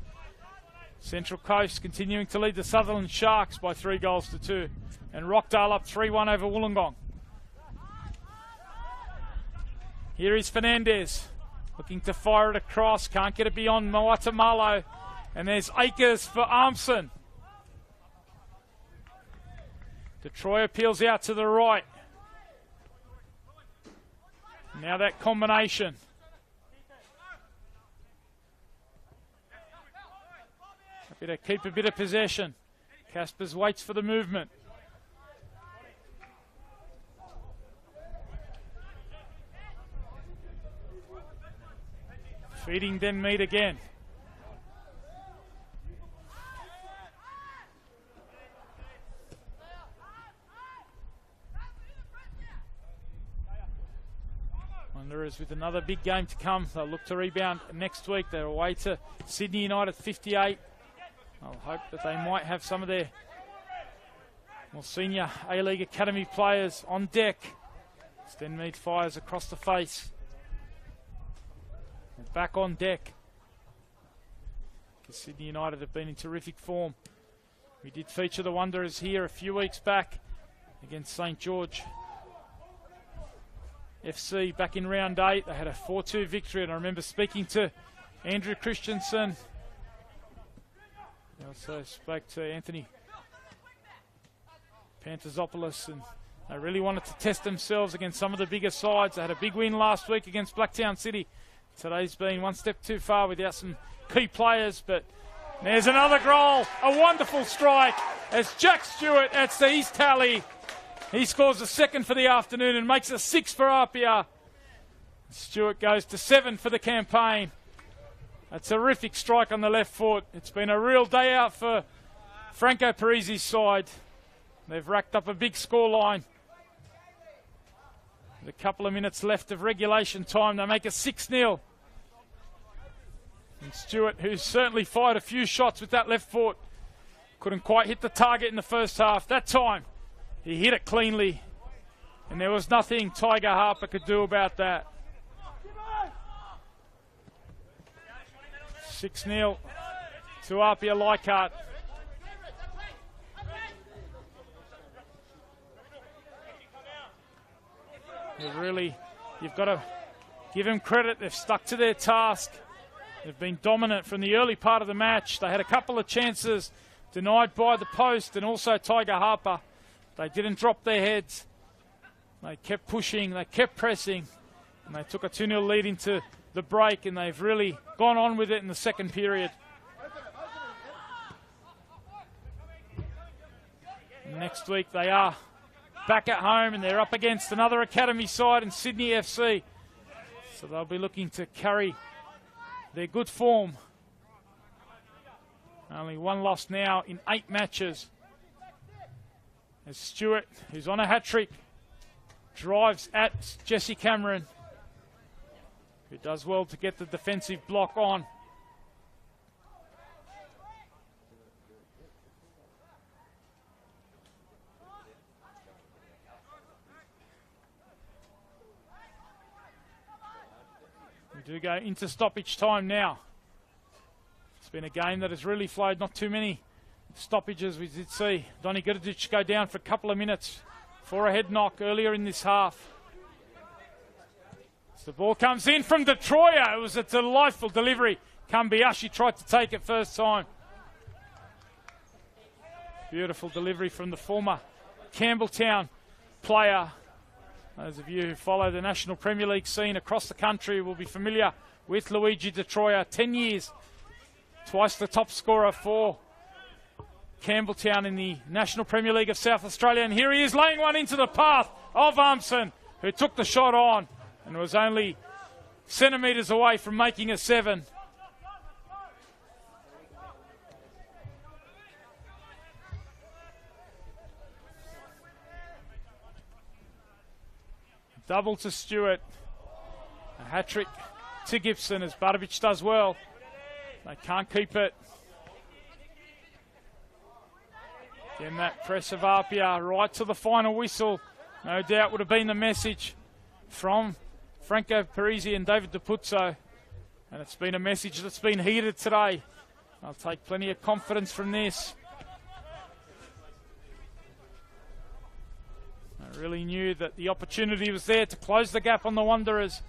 Central Coast continuing to lead the Sutherland Sharks by 3-2. And Rockdale up 3-1 over Wollongong. Here is Fernandez. Looking to fire it across. Can't get it beyond Moatamalo. And there's Akers for Armson. Detroyer peels out to the right. Now that combination. Happy to keep a bit of possession. Caspers waits for the movement. Feeding Den Mead again. Wanderers with another big game to come. They'll look to rebound next week. They're away to Sydney United 58. I'll hope that they might have some of their more senior A-League Academy players on deck. Den Mead fires across the face. Back on deck. Sydney United have been in terrific form. We did feature the Wanderers here a few weeks back against St George FC back in round 8. They had a 4-2 victory, and I remember speaking to Andrew Christensen. I also spoke to Anthony Pantazopoulos, and they really wanted to test themselves against some of the bigger sides. They had a big win last week against Blacktown City. Today's been one step too far without some key players, but there's another goal. A wonderful strike as Jack Stewart adds to his tally. He scores the second for the afternoon and makes a 6 for APIA. Stewart goes to 7 for the campaign. A terrific strike on the left foot. It's been a real day out for Franco Parisi's side. They've racked up a big scoreline. With a couple of minutes left of regulation time, they make it 6-0. And Stewart, who's certainly fired a few shots with that left foot, couldn't quite hit the target in the first half. That time, he hit it cleanly. And there was nothing Tiger Harper could do about that. 6-0 to APIA Leichhardt. You've got to give them credit. They've stuck to their task. They've been dominant from the early part of the match. They had a couple of chances denied by the post and also Tiger Harper. They didn't drop their heads. They kept pushing, they kept pressing, and they took a 2-0 lead into the break, and they've really gone on with it in the second period. Next week they are back at home, and they're up against another academy side in Sydney FC. So they'll be looking to carry their good form. Only one loss now in 8 matches. As Stewart, who's on a hat-trick, drives at Jesse Cameron, who does well to get the defensive block on. We do go into stoppage time now. It's been a game that has really flowed, not too many stoppages. We did see Donny Gudedic go down for a couple of minutes for a head knock earlier in this half. As the ball comes in from Detroit, it was a delightful delivery. Kambiashi tried to take it first time. Beautiful delivery from the former Campbelltown player. Those of you who follow the National Premier League scene across the country will be familiar with Luigi Detroit. 10 years, twice the top scorer for Campbelltown in the National Premier League of South Australia. And here he is laying one into the path of Armson, who took the shot on and was only centimetres away from making a 7. Double to Stewart. A hat-trick to Gibson as Bartovic does well. They can't keep it. Again, that press of APIA right to the final whistle. No doubt would have been the message from Franco Parisi and David DiPuzzo. And it's been a message that's been heeded today. I'll take plenty of confidence from this. I really knew that the opportunity was there to close the gap on the Wanderers.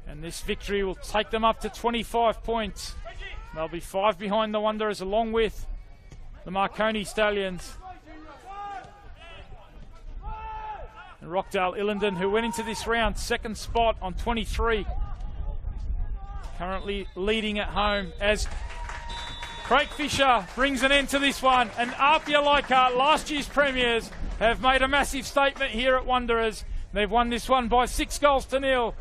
And this victory will take them up to 25 points. They'll be 5 behind the Wanderers along with the Marconi Stallions. And Rockdale Illendon, who went into this round second spot on 23. Currently leading at home as Craig Fisher brings an end to this one. And APIA Leichhardt, last year's premiers, have made a massive statement here at Wanderers. They've won this one by 6-0.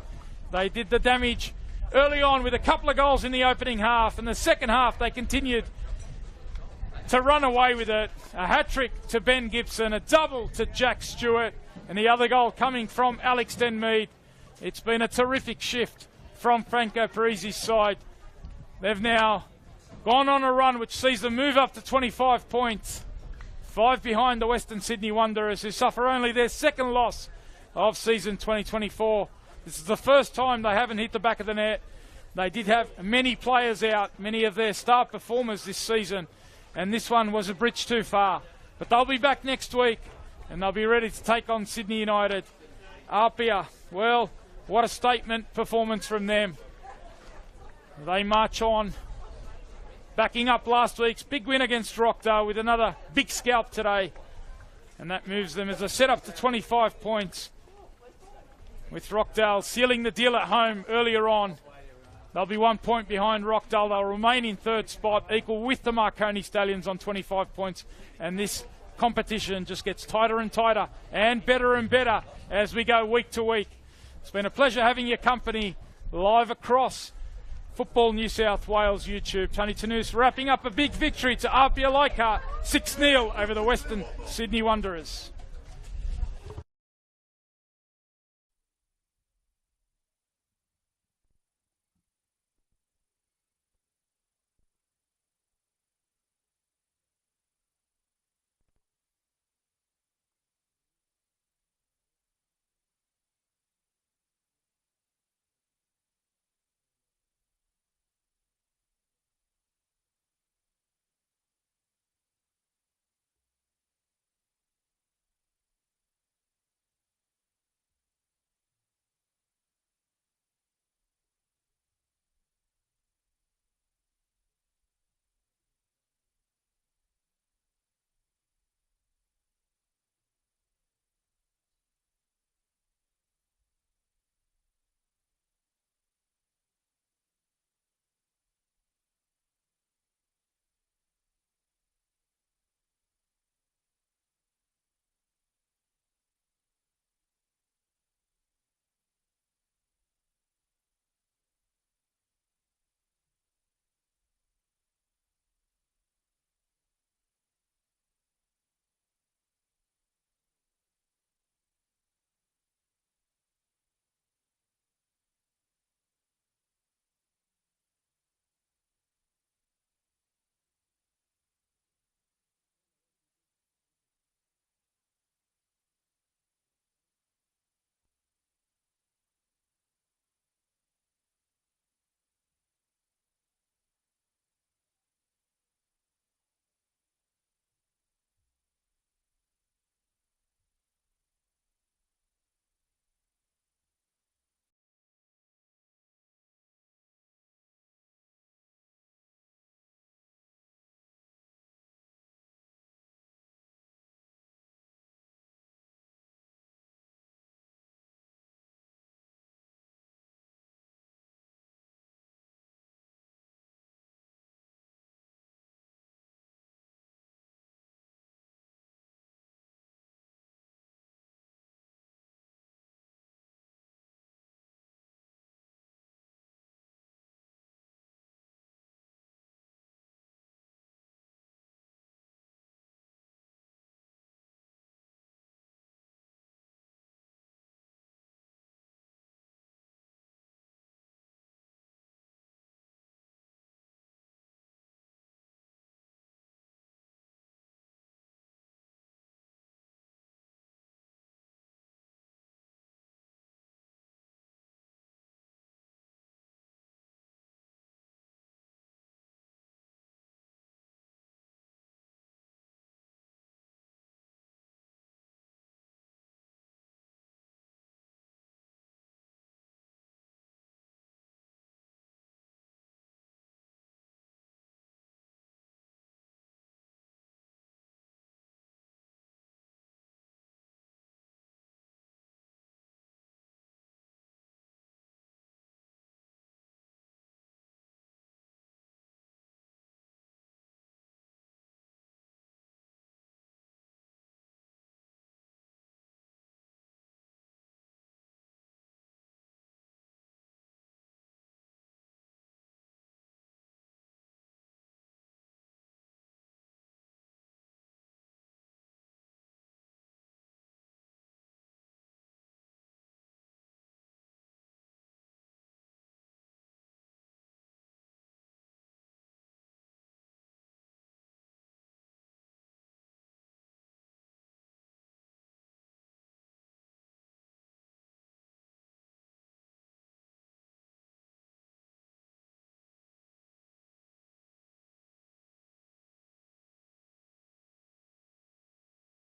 They did the damage early on with a couple of goals in the opening half. In the second half, they continued to run away with it. A hat-trick to Ben Gibson, a double to Jack Stewart, and the other goal coming from Alex Denmead. It's been a terrific shift from Franco Parisi's side. They've now gone on a run which sees them move up to 25 points. 5 behind the Western Sydney Wanderers, who suffer only their second loss of season 2024. This is the first time they haven't hit the back of the net. They did have many players out, many of their star performers this season, and this one was a bridge too far. But they'll be back next week, and they'll be ready to take on Sydney United. APIA, well, what a statement performance from them. They march on, backing up last week's big win against Rockdale with another big scalp today. And that moves them, as I said, up to 25 points. With Rockdale sealing the deal at home earlier on. They'll be 1 point behind Rockdale. They'll remain in third spot, equal with the Marconi Stallions on 25 points. And this competition just gets tighter and tighter and better as we go week to week. It's been a pleasure having your company live across Football New South Wales YouTube. Tony Tanous wrapping up a big victory to APIA Leichhardt, 6-0 over the Western Sydney Wanderers.